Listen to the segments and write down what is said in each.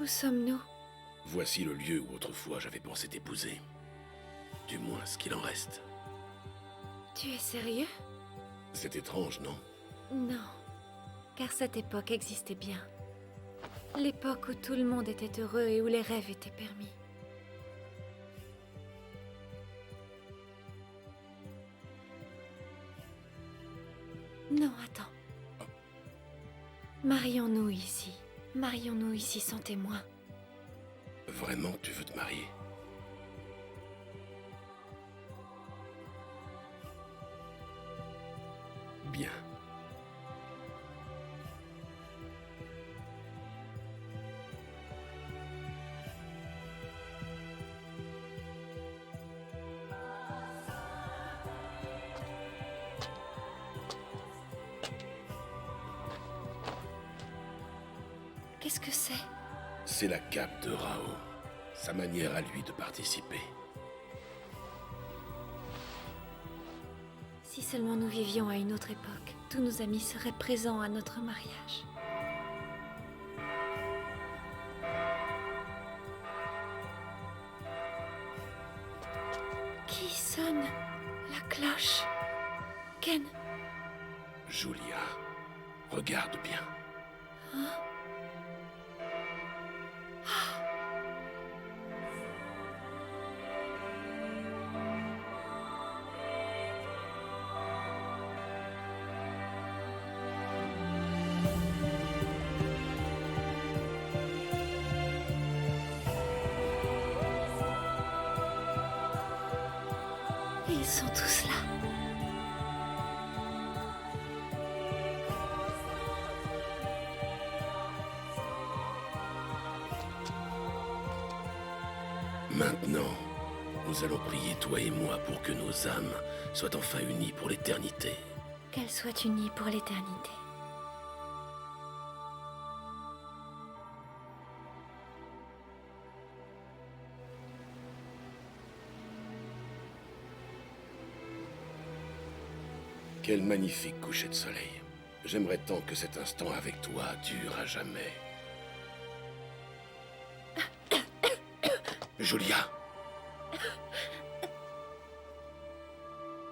Où sommes-nous? Voici le lieu où autrefois j'avais pensé t'épouser. Du moins, ce qu'il en reste. Tu es sérieux? C'est étrange, non? Non, car cette époque existait bien. L'époque où tout le monde était heureux et où les rêves étaient permis. Non, attends. Marions-nous ici. Marions-nous ici sans témoin. Vraiment, tu veux te marier? Bien. Qu'est-ce que c'est? C'est la cape de Rao. Sa manière à lui de participer. Si seulement nous vivions à une autre époque, tous nos amis seraient présents à notre mariage. Qui sonne? La cloche. Ken. Julia, regarde bien. Ils sont tous là. Maintenant, nous allons prier toi et moi pour que nos âmes soient enfin unies pour l'éternité. Qu'elles soient unies pour l'éternité. Quel magnifique coucher de soleil. J'aimerais tant que cet instant avec toi dure à jamais. Julia!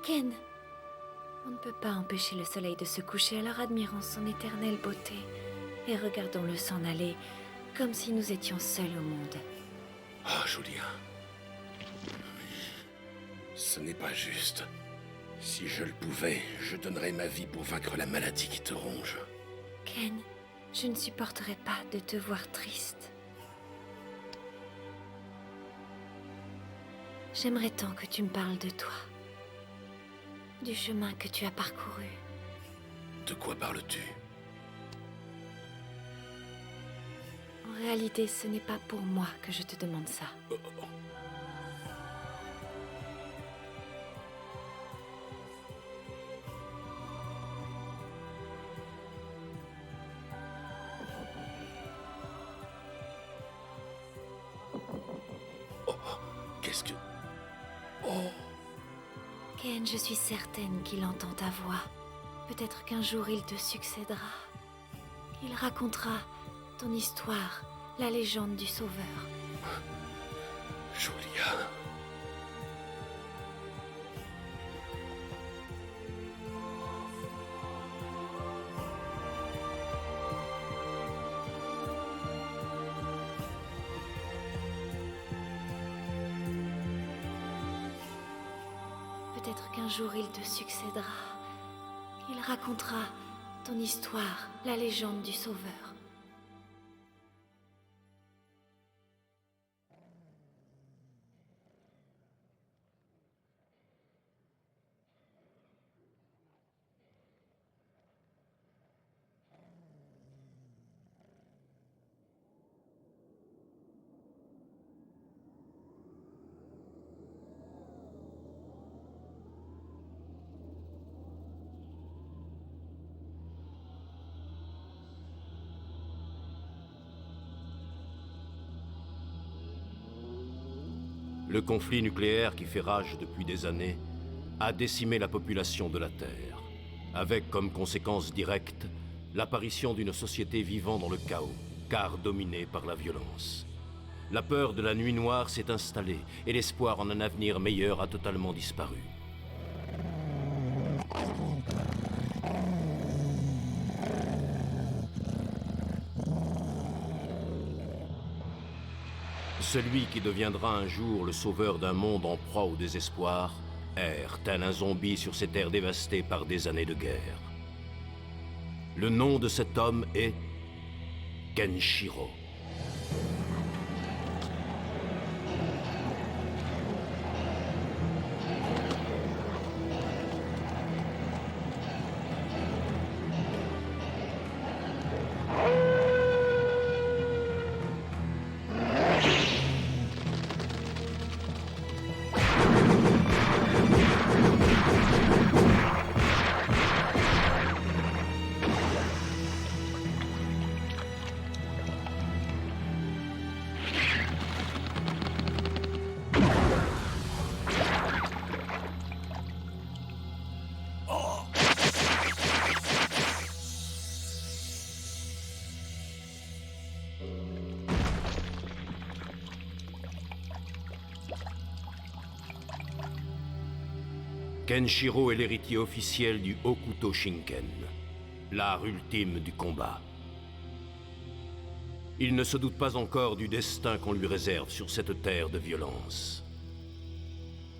Ken. On ne peut pas empêcher le soleil de se coucher, alors admirons son éternelle beauté et regardons-le s'en aller comme si nous étions seuls au monde. Oh, Julia. Ce n'est pas juste. Si je le pouvais, je donnerais ma vie pour vaincre la maladie qui te ronge. Ken, je ne supporterais pas de te voir triste. J'aimerais tant que tu me parles de toi, du chemin que tu as parcouru. De quoi parles-tu? En réalité, ce n'est pas pour moi que je te demande ça. Qu'est-ce que... Oh! Ken, je suis certaine qu'il entend ta voix. Peut-être qu'un jour il te succédera. Il racontera ton histoire, la légende du Sauveur. Julia... Peut-être qu'un jour il te succédera. Il racontera ton histoire, la légende du Sauveur. Le conflit nucléaire qui fait rage depuis des années a décimé la population de la Terre, avec comme conséquence directe l'apparition d'une société vivant dans le chaos, car dominé par la violence. La peur de la nuit noire s'est installée et l'espoir en un avenir meilleur a totalement disparu. Celui qui deviendra un jour le sauveur d'un monde en proie au désespoir erre tel un zombie sur ces terres dévastées par des années de guerre. Le nom de cet homme est Kenshiro. Kenshiro est l'héritier officiel du Hokuto Shinken, l'art ultime du combat. Il ne se doute pas encore du destin qu'on lui réserve sur cette terre de violence.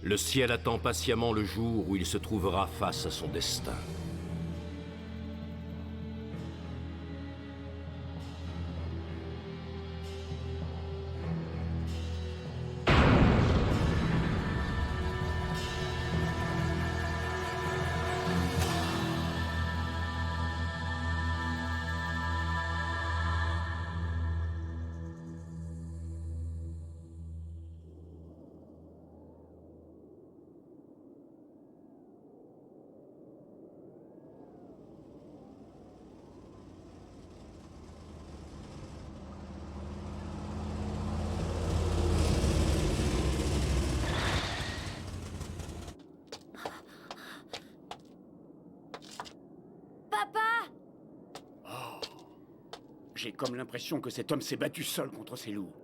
Le ciel attend patiemment le jour où il se trouvera face à son destin. J'ai comme l'impression que cet homme s'est battu seul contre ces loups.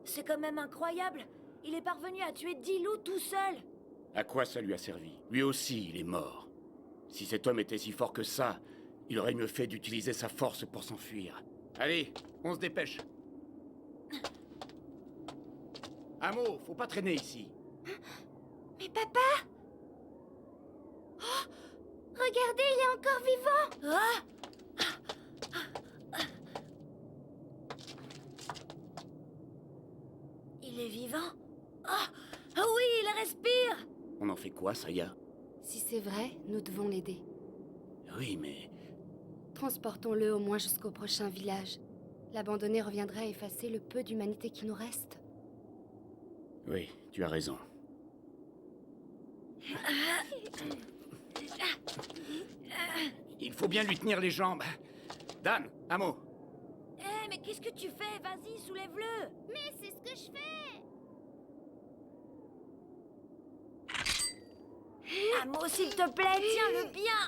C'est quand même incroyable. Il est parvenu à tuer 10 loups tout seul. À quoi ça lui a servi? Lui aussi, il est mort. Si cet homme était si fort que ça, il aurait mieux fait d'utiliser sa force pour s'enfuir. Allez, on se dépêche. Amo, faut pas traîner ici. Mais papa! Oh, regardez, il est encore vivant! Ah! Il est vivant? Oh oui, il respire! On en fait quoi, Saya? Si c'est vrai, nous devons l'aider. Oui, mais... Transportons-le au moins jusqu'au prochain village. L'abandonner reviendrait à effacer le peu d'humanité qui nous reste. Oui, tu as raison. Il faut bien lui tenir les jambes. Dan, Amo. Eh, mais qu'est-ce que tu fais? Vas-y, soulève-le! Mais c'est ce que je fais! Amo, s'il te plaît, tiens-le bien!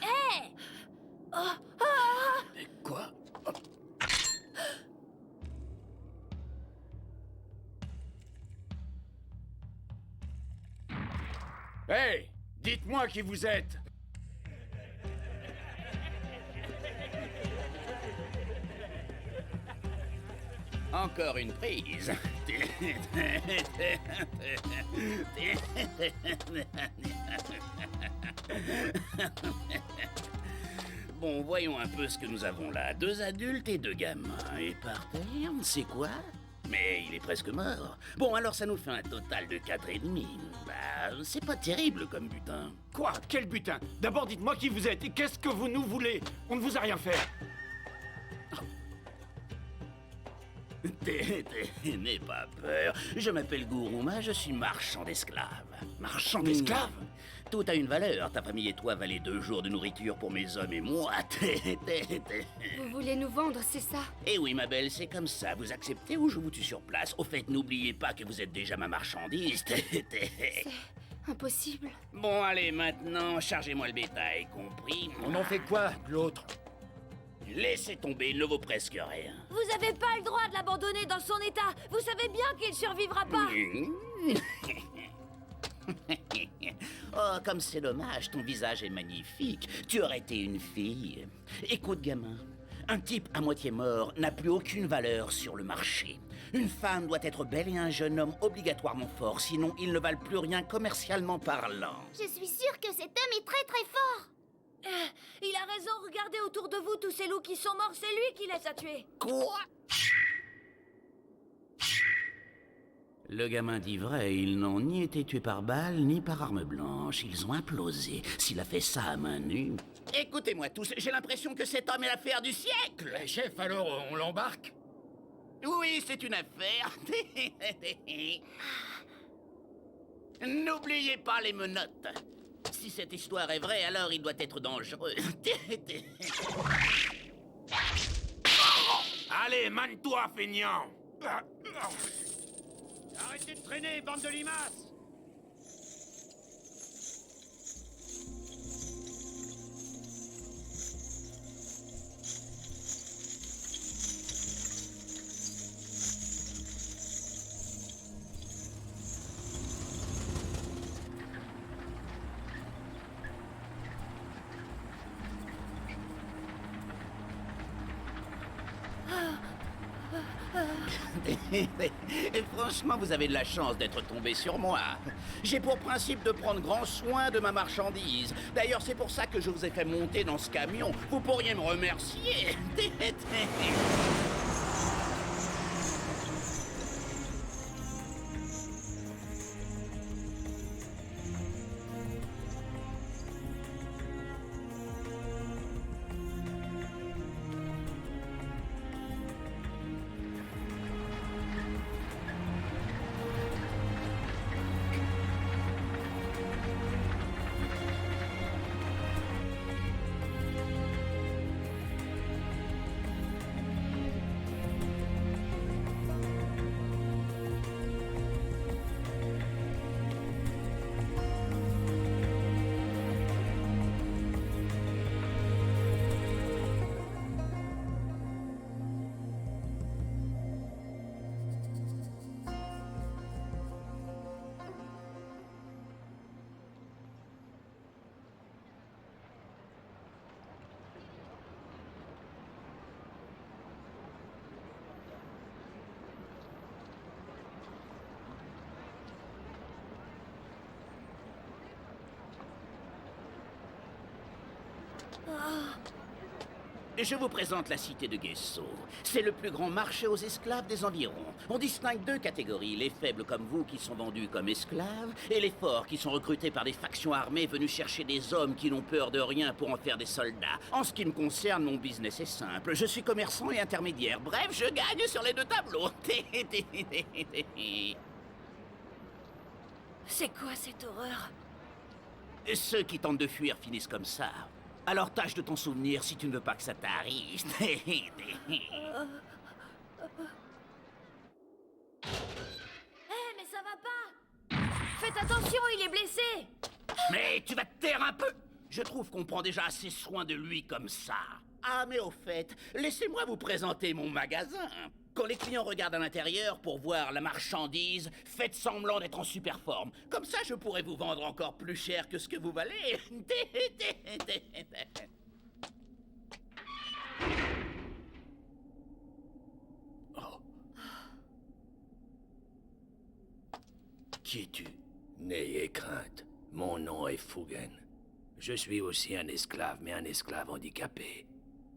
Hé! Mais quoi? Hey! Dites-moi qui vous êtes! Encore une prise. Bon, voyons un peu ce que nous avons là. 2 adultes et 2 gamins. Et par terre, c'est quoi? Mais il est presque mort. Bon, alors ça nous fait un total de 4,5. Bah, c'est pas terrible comme butin. Quoi? Quel butin? D'abord, dites-moi qui vous êtes et qu'est-ce que vous nous voulez? On ne vous a rien fait. N'aie pas peur. Je m'appelle Guruma, je suis marchand d'esclaves. Marchand d'esclaves? Tout a une valeur. Ta famille et toi valez 2 jours de nourriture pour mes hommes et moi. Vous voulez nous vendre, c'est ça? Eh oui, ma belle, c'est comme ça. Vous acceptez ou je vous tue sur place? Au fait, n'oubliez pas que vous êtes déjà ma marchandise. C'est impossible. Bon, allez, maintenant, chargez-moi le bétail, compris? On en fait quoi, de l'autre? Laissez tomber, il ne vaut presque rien. Vous avez pas le droit de l'abandonner dans son état. Vous savez bien qu'il survivra pas. Oh, comme c'est dommage, ton visage est magnifique. Tu aurais été une fille. Écoute, gamin, un type à moitié mort n'a plus aucune valeur sur le marché. Une femme doit être belle et un jeune homme obligatoirement fort, sinon ils ne valent plus rien commercialement parlant. Je suis sûre que cet homme est très très fort. Il a raison, regardez autour de vous tous ces loups qui sont morts, c'est lui qui les a tués. Quoi? Le gamin dit vrai, ils n'ont ni été tués par balle, ni par arme blanche. Ils ont implosé. S'il a fait ça à main nue... Écoutez-moi tous, j'ai l'impression que cet homme est l'affaire du siècle. Chef, alors on l'embarque? Oui, c'est une affaire. N'oubliez pas les menottes. Si cette histoire est vraie, alors il doit être dangereux. Allez, mane-toi, feignant! Arrêtez de traîner, bande de limaces! Et franchement, vous avez de la chance d'être tombé sur moi. J'ai pour principe de prendre grand soin de ma marchandise. D'ailleurs, c'est pour ça que je vous ai fait monter dans ce camion. Vous pourriez me remercier. Je vous présente la cité de Guesso. C'est le plus grand marché aux esclaves des environs. On distingue deux catégories, les faibles comme vous qui sont vendus comme esclaves, et les forts qui sont recrutés par des factions armées venues chercher des hommes qui n'ont peur de rien pour en faire des soldats. En ce qui me concerne, mon business est simple. Je suis commerçant et intermédiaire. Bref, je gagne sur les deux tableaux. C'est quoi cette horreur? Ceux qui tentent de fuir finissent comme ça. Alors tâche de t'en souvenir si tu ne veux pas que ça t'arrive. Mais ça va pas! Faites attention, il est blessé! Mais tu vas te taire un peu! Je trouve qu'on prend déjà assez soin de lui comme ça. Ah, mais au fait, laissez-moi vous présenter mon magasin. Quand les clients regardent à l'intérieur pour voir la marchandise, faites semblant d'être en super forme. Comme ça, je pourrais vous vendre encore plus cher que ce que vous valez. Oh. Qui es-tu? N'ayez crainte. Mon nom est Fugen. Je suis aussi un esclave, mais un esclave handicapé.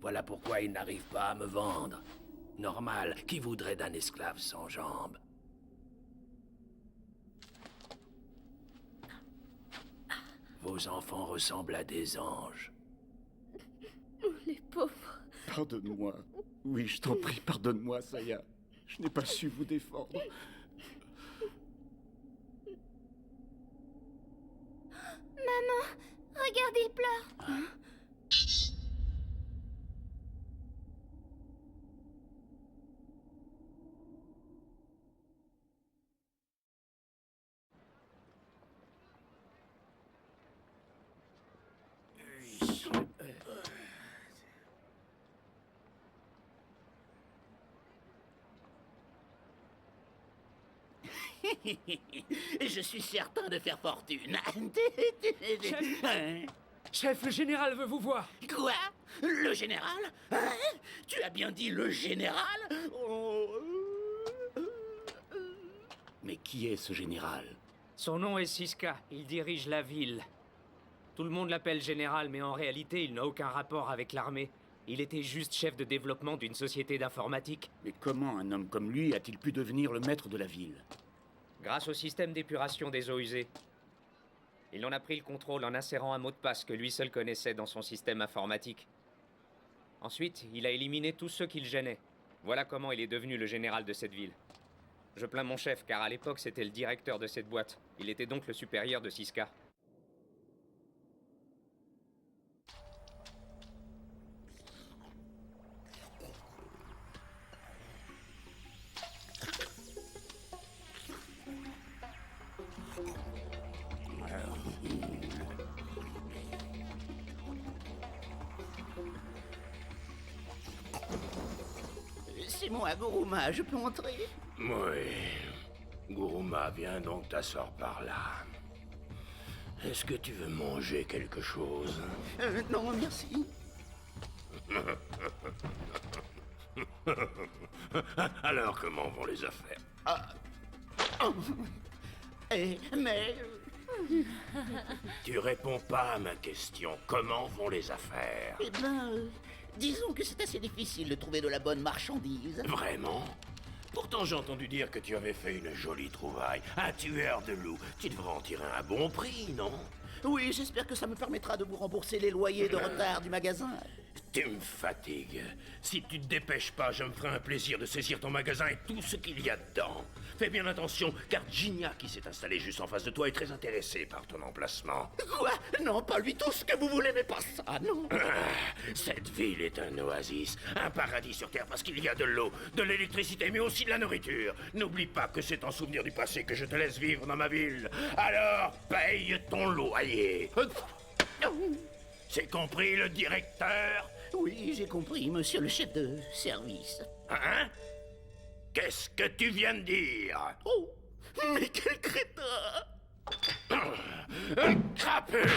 Voilà pourquoi il n'arrive pas à me vendre. Normal, qui voudrait d'un esclave sans jambes? Vos enfants ressemblent à des anges. Les pauvres. Pardonne-moi. Oui, je t'en prie, pardonne-moi, Saya. Je n'ai pas su vous défendre. Maman, regarde, il pleure. Je suis certain de faire fortune. Chef, le général veut vous voir. Quoi? Le général? Hein? Tu as bien dit le général? Oh. Mais qui est ce général? Son nom est Siska, il dirige la ville. Tout le monde l'appelle général, mais en réalité, il n'a aucun rapport avec l'armée. Il était juste chef de développement d'une société d'informatique. Mais comment un homme comme lui a-t-il pu devenir le maître de la ville? Grâce au système d'épuration des eaux usées. Il en a pris le contrôle en insérant un mot de passe que lui seul connaissait dans son système informatique. Ensuite, il a éliminé tous ceux qui le gênaient. Voilà comment il est devenu le général de cette ville. Je plains mon chef, car à l'époque, c'était le directeur de cette boîte. Il était donc le supérieur de Siska. C'est moi, Guruma, je peux entrer? Oui. Guruma, viens donc t'asseoir par là. Est-ce que tu veux manger quelque chose? Non, merci. Alors, comment vont les affaires? Mais... Tu réponds pas à ma question. Comment vont les affaires? Eh ben... disons que c'est assez difficile de trouver de la bonne marchandise. Vraiment? Pourtant, j'ai entendu dire que tu avais fait une jolie trouvaille. Un tueur de loups. Tu devrais en tirer un bon prix, non? Oui, j'espère que ça me permettra de vous rembourser les loyers de retard du magasin. Tu me fatigues. Si tu te dépêches pas, je me ferai un plaisir de saisir ton magasin et tout ce qu'il y a dedans. Fais bien attention, car Ginia, qui s'est installé juste en face de toi, est très intéressé par ton emplacement. Quoi? Non, pas lui, tout ce que vous voulez, mais pas ça, non. Cette ville est un oasis, un paradis sur Terre, parce qu'il y a de l'eau, de l'électricité, mais aussi de la nourriture. N'oublie pas que c'est en souvenir du passé que je te laisse vivre dans ma ville. Alors, paye ton loyer. C'est compris, le directeur? Oui, j'ai compris, monsieur le chef de service. Hein? Qu'est-ce que tu viens de dire? Oh, mais quel crétin! Crapule!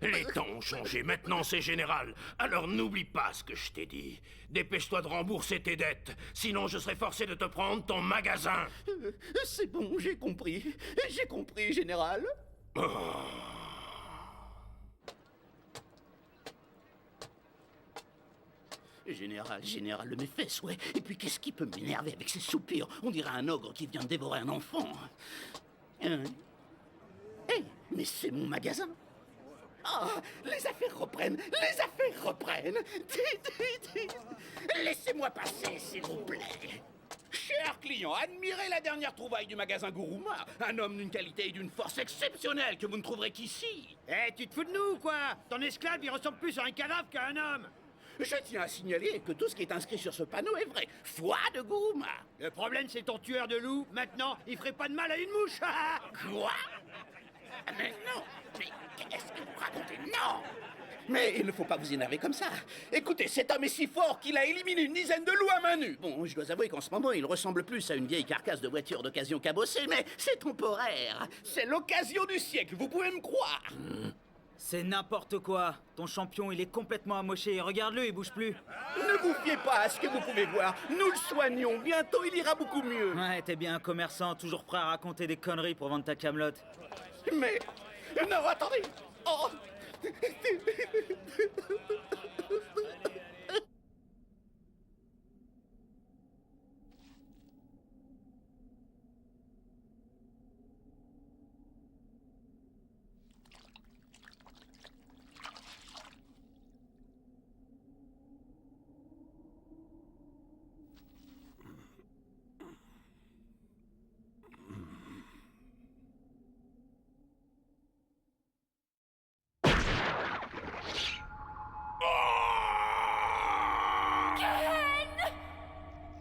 Les temps ont changé, maintenant c'est général. Alors n'oublie pas ce que je t'ai dit. Dépêche-toi de rembourser tes dettes, sinon je serai forcé de te prendre ton magasin. C'est bon, j'ai compris, général. Général, mes fesses, ouais. Et puis qu'est-ce qui peut m'énerver avec ces soupirs? On dirait un ogre qui vient de dévorer un enfant. Mais c'est mon magasin. Ah, les affaires reprennent. Laissez-moi passer, s'il vous plaît. Cher client, admirez la dernière trouvaille du magasin Guruma. Un homme d'une qualité et d'une force exceptionnelle que vous ne trouverez qu'ici. Tu te fous de nous ou quoi? Ton esclave, il ressemble plus à un cadavre qu'à un homme. Je tiens à signaler que tout ce qui est inscrit sur ce panneau est vrai. Foi de Guruma. Le problème, c'est ton tueur de loup. Maintenant, il ferait pas de mal à une mouche. Quoi? Mais non. Mais qu'est-ce que vous racontez? Non. Mais il ne faut pas vous énerver comme ça. Écoutez, cet homme est si fort qu'il a éliminé une dizaine de loups à main nue. Bon, je dois avouer qu'en ce moment, il ressemble plus à une vieille carcasse de voiture d'occasion cabossée, mais c'est temporaire. C'est l'occasion du siècle, vous pouvez me croire. C'est n'importe quoi. Ton champion, il est complètement amoché. Regarde-le, il bouge plus. Ne vous fiez pas à ce que vous pouvez voir. Nous le soignons. Bientôt, il ira beaucoup mieux. Ouais, t'es bien un commerçant, toujours prêt à raconter des conneries pour vendre ta camelote. Mais... non, attendez. Oh.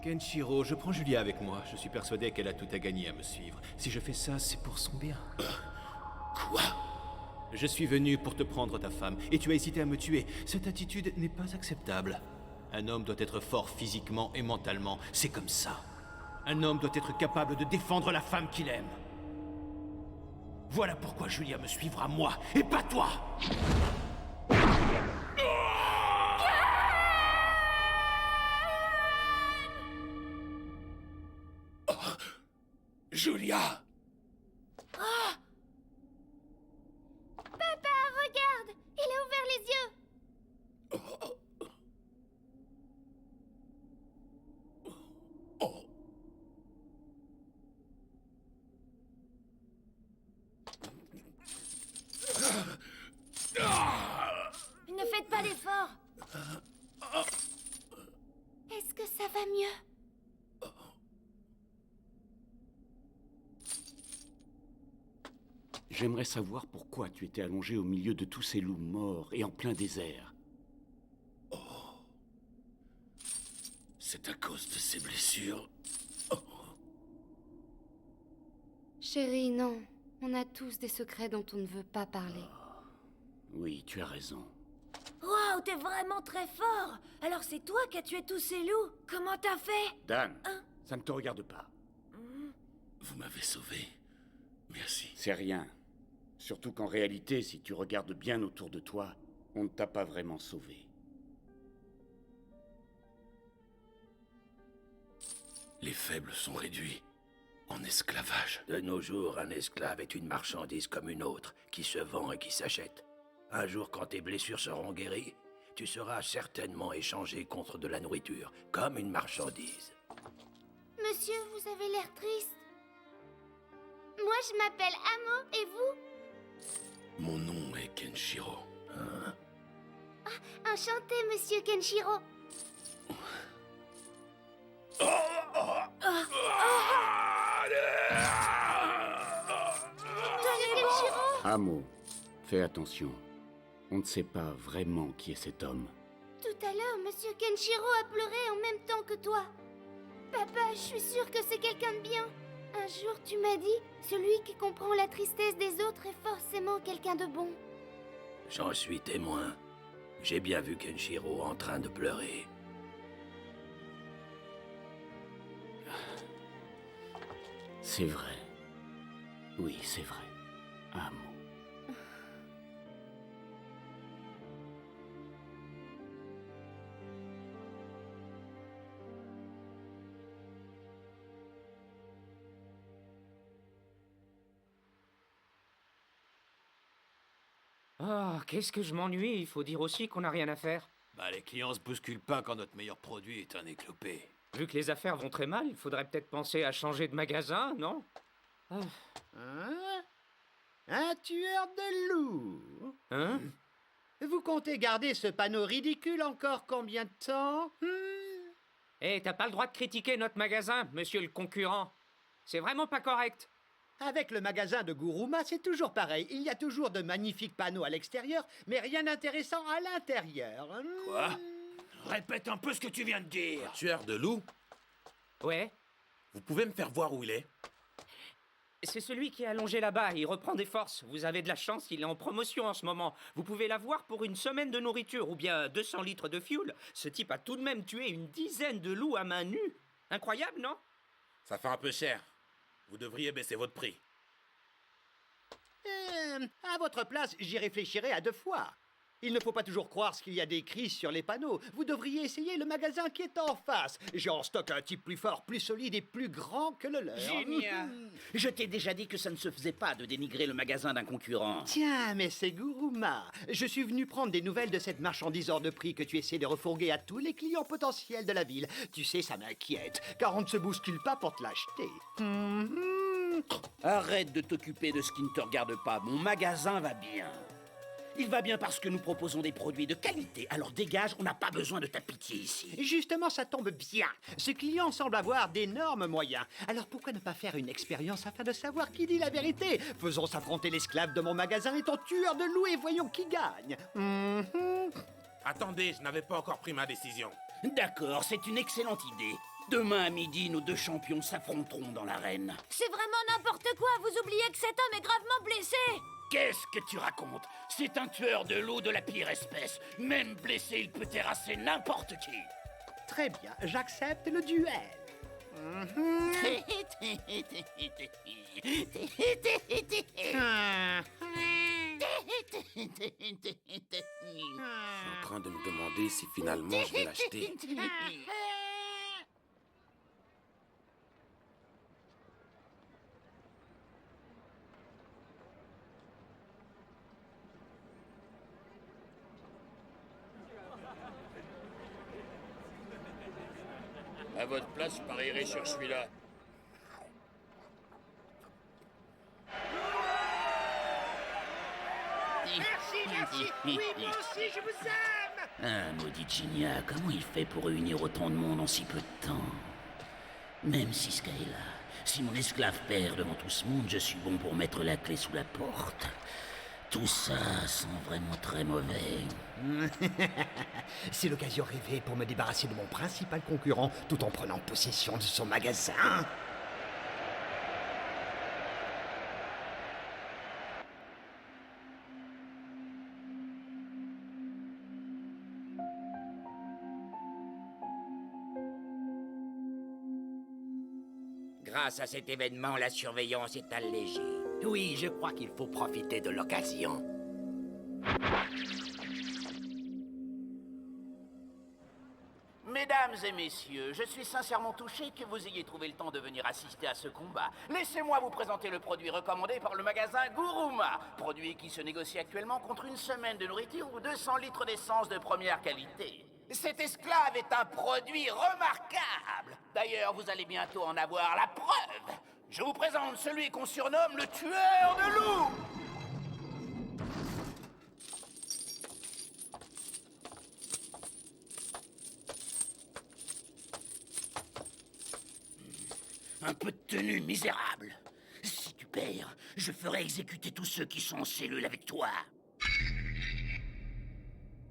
Kenshiro, je prends Julia avec moi. Je suis persuadé qu'elle a tout à gagner à me suivre. Si je fais ça, c'est pour son bien. Quoi? Je suis venu pour te prendre ta femme, et tu as hésité à me tuer. Cette attitude n'est pas acceptable. Un homme doit être fort physiquement et mentalement. C'est comme ça. Un homme doit être capable de défendre la femme qu'il aime. Voilà pourquoi Julia me suivra, moi, et pas toi! Julia! Papa, regarde! Il a ouvert les yeux! Ne faites pas d'efforts! Est-ce que ça va mieux? J'aimerais savoir pourquoi tu étais allongé au milieu de tous ces loups morts et en plein désert. C'est à cause de ces blessures. Chérie, non. On a tous des secrets dont on ne veut pas parler. Oui, tu as raison. Waouh, t'es vraiment très fort! Alors c'est toi qui as tué tous ces loups? Comment t'as fait? Dan, ça ne te regarde pas. Vous m'avez sauvé. Merci. C'est rien. Surtout qu'en réalité, si tu regardes bien autour de toi, on ne t'a pas vraiment sauvé. Les faibles sont réduits en esclavage. De nos jours, un esclave est une marchandise comme une autre, qui se vend et qui s'achète. Un jour, quand tes blessures seront guéries, tu seras certainement échangé contre de la nourriture, comme une marchandise. Monsieur, vous avez l'air triste. Moi, je m'appelle Amo, et vous? Mon nom est Kenshiro. Hein? Enchanté, monsieur Kenshiro. Amo, fais attention. On ne sait pas vraiment qui est cet homme. Tout à l'heure, monsieur Kenshiro a pleuré en même temps que toi. Papa, je suis sûre que c'est quelqu'un de bien. Un jour, tu m'as dit, celui qui comprend la tristesse des autres est forcément quelqu'un de bon. J'en suis témoin. J'ai bien vu Kenshiro en train de pleurer. C'est vrai. Oui, c'est vrai. Amo. Oh, qu'est-ce que je m'ennuie. Il faut dire aussi qu'on n'a rien à faire. Bah, les clients se bousculent pas quand notre meilleur produit est un éclopé. Vu que les affaires vont très mal, il faudrait peut-être penser à changer de magasin, non? Hein? Un tueur de loups? Hein? Vous comptez garder ce panneau ridicule encore combien de temps? Eh, t'as pas le droit de critiquer notre magasin, monsieur le concurrent. C'est vraiment pas correct. Avec le magasin de Guruma, c'est toujours pareil. Il y a toujours de magnifiques panneaux à l'extérieur, mais rien d'intéressant à l'intérieur. Quoi? Répète un peu ce que tu viens de dire. Tueur de loups? Ouais, Vous pouvez me faire voir où il est? c'est celui qui est allongé là-bas. Il reprend des forces. Vous avez de la chance, il est en promotion en ce moment. Vous pouvez l'avoir pour une semaine de nourriture ou bien 200 litres de fuel. Ce type a tout de même tué une dizaine de loups à main nue. Incroyable, non? Ça fait un peu cher. Vous devriez baisser votre prix. À votre place, j'y réfléchirai à 2 fois. Il ne faut pas toujours croire ce qu'il y a d'écrit sur les panneaux. Vous devriez essayer le magasin qui est en face. J'ai en stock un type plus fort, plus solide et plus grand que le leur. Génial. Je t'ai déjà dit que ça ne se faisait pas de dénigrer le magasin d'un concurrent. Tiens, mais c'est Guruma. Je suis venu prendre des nouvelles de cette marchandise hors de prix que tu essaies de refourguer à tous les clients potentiels de la ville. Tu sais, ça m'inquiète, car on ne se bouscule pas pour te l'acheter. Arrête de t'occuper de ce qui ne te regarde pas. Mon magasin va bien. Il va bien parce que nous proposons des produits de qualité. Alors dégage, on n'a pas besoin de ta pitié ici. Justement, ça tombe bien. Ce client semble avoir d'énormes moyens. Alors pourquoi ne pas faire une expérience afin de savoir qui dit la vérité? Faisons s'affronter l'esclave de mon magasin et ton tueur de loups et voyons qui gagne. Attendez, je n'avais pas encore pris ma décision. D'accord, c'est une excellente idée. Demain à midi, nos 2 champions s'affronteront dans l'arène. C'est vraiment n'importe quoi. Vous oubliez que cet homme est gravement blessé. Qu'est-ce que tu racontes? C'est un tueur de loups de la pire espèce. Même blessé, il peut terrasser n'importe qui. Très bien, j'accepte le duel. Je suis en train de me demander si finalement je vais l'acheter. À votre place, je parierais sur celui-là. Merci. Oui, moi aussi, je vous aime. Ah, maudit Gigna, comment il fait pour réunir autant de monde en si peu de temps? Même si Skyla, si mon esclave perd devant tout ce monde, je suis bon pour mettre la clé sous la porte. Tout ça sent vraiment très mauvais. C'est l'occasion rêvée pour me débarrasser de mon principal concurrent tout en prenant possession de son magasin. Grâce à cet événement, la surveillance est allégée. Oui, je crois qu'il faut profiter de l'occasion. Mesdames et messieurs, je suis sincèrement touché que vous ayez trouvé le temps de venir assister à ce combat. Laissez-moi vous présenter le produit recommandé par le magasin Guruma. Produit qui se négocie actuellement contre une semaine de nourriture ou 200 litres d'essence de première qualité. Cet esclave est un produit remarquable. D'ailleurs, vous allez bientôt en avoir la preuve. Je vous présente celui qu'on surnomme le tueur de loups. Un peu de tenue, misérable. Si tu perds, je ferai exécuter tous ceux qui sont en cellule avec toi.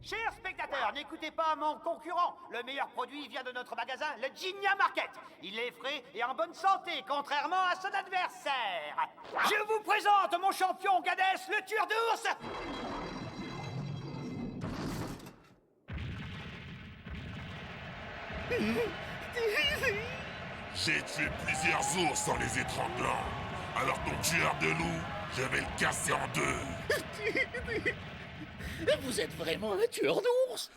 Chers spectateurs, n'écoutez pas mon concurrent. Le meilleur produit vient de notre magasin, le Gigna Market. Il est frais et en bonne santé, contrairement à son adversaire. Je vous présente mon champion Gadès, le tueur d'ours. J'ai tué plusieurs ours en les étranglant. Alors ton tueur de loup, je vais le casser en deux. Vous êtes vraiment un tueur d'ours?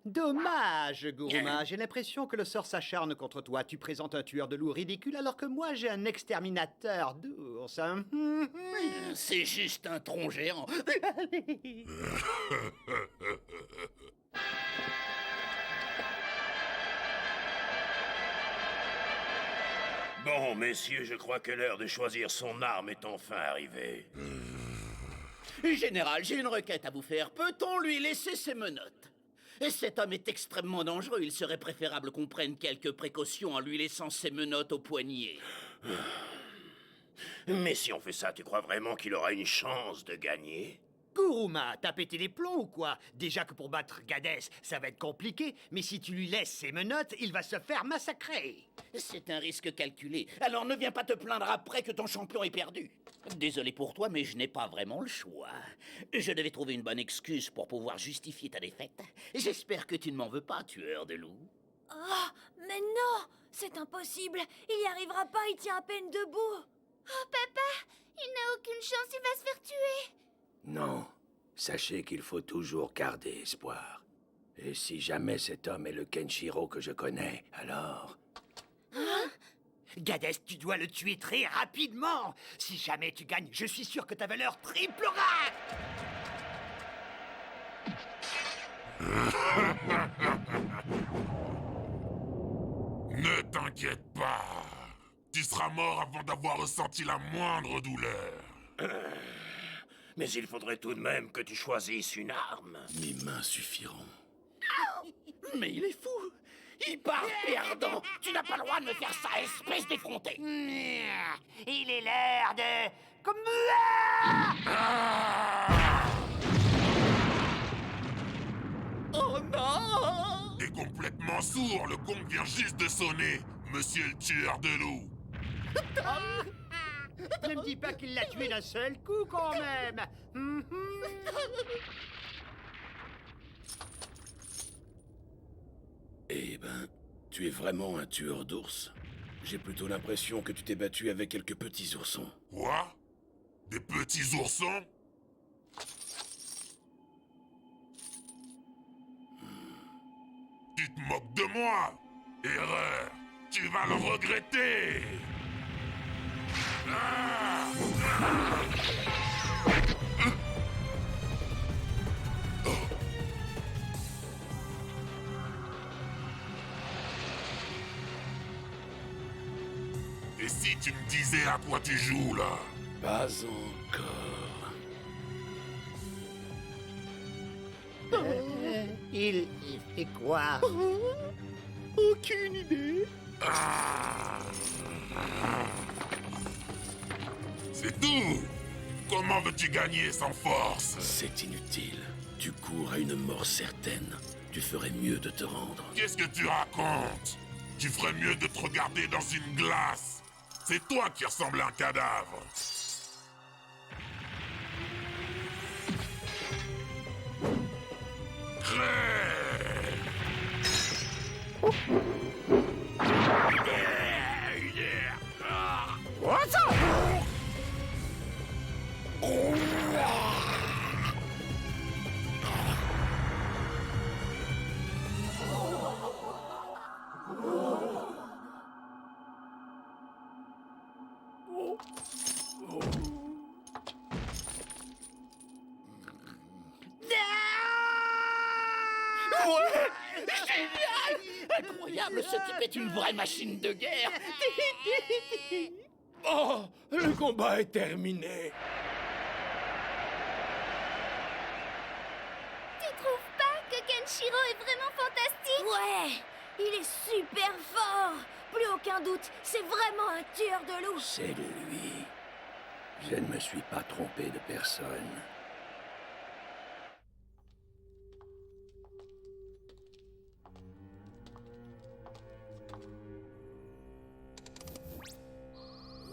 Dommage, Guruma. J'ai l'impression que le sort s'acharne contre toi. Tu présentes un tueur de loup ridicule alors que moi j'ai un exterminateur d'ours. C'est juste un tronc géant. Bon, messieurs, je crois que l'heure de choisir son arme est enfin arrivée. Général, j'ai une requête à vous faire. Peut-on lui laisser ses menottes? Cet homme est extrêmement dangereux. Il serait préférable qu'on prenne quelques précautions en lui laissant ses menottes au poignet. Mais si on fait ça, tu crois vraiment qu'il aura une chance de gagner? Guruma, t'as pété les plombs ou quoi? Déjà que pour battre Gadès, ça va être compliqué, mais si tu lui laisses ses menottes, il va se faire massacrer. C'est un risque calculé. Alors ne viens pas te plaindre après que ton champion ait perdu. Désolé pour toi, mais je n'ai pas vraiment le choix. Je devais trouver une bonne excuse pour pouvoir justifier ta défaite. J'espère que tu ne m'en veux pas, tueur de loups. Oh, mais non! C'est impossible! Il n'y arrivera pas, il tient à peine debout! Oh, papa! Il n'a aucune chance, il va se faire tuer! Non. Sachez qu'il faut toujours garder espoir. Et si jamais cet homme est le Kenshiro que je connais, alors... Hein? Gadès, tu dois le tuer très rapidement. Si jamais tu gagnes, je suis sûr que ta valeur triplera. Ne t'inquiète pas. Tu seras mort avant d'avoir ressenti la moindre douleur. Mais il faudrait tout de même que tu choisisses une arme. Mes mains suffiront. Mais il est fou! Il part perdant! Tu n'as pas le droit de me faire ça, espèce d'effronté! Il est l'heure de... Oh non! T'es complètement sourd, le gong vient juste de sonner, monsieur le tueur de loup. Ne me dis pas qu'il l'a tué d'un seul coup, quand même. Eh ben, tu es vraiment un tueur d'ours. J'ai plutôt l'impression que tu t'es battu avec quelques petits oursons. Quoi? Des petits oursons? Tu te moques de moi? Erreur! Tu vas le regretter! Ah! Et si tu me disais à quoi tu joues, là? Pas encore. Il fait quoi? Aucune idée. C'est tout! Comment veux-tu gagner sans force? C'est inutile. Tu cours à une mort certaine. Tu ferais mieux de te rendre. Qu'est-ce que tu racontes? Tu ferais mieux de te regarder dans une glace. C'est toi qui ressembles à un cadavre. Incroyable, ce type est une vraie machine de guerre. Oh, le combat est terminé. Tu trouves pas que Kenshiro est vraiment fantastique? Ouais, il est super fort. Plus aucun doute, c'est vraiment un tueur de loups. C'est lui. Je ne me suis pas trompé de personne.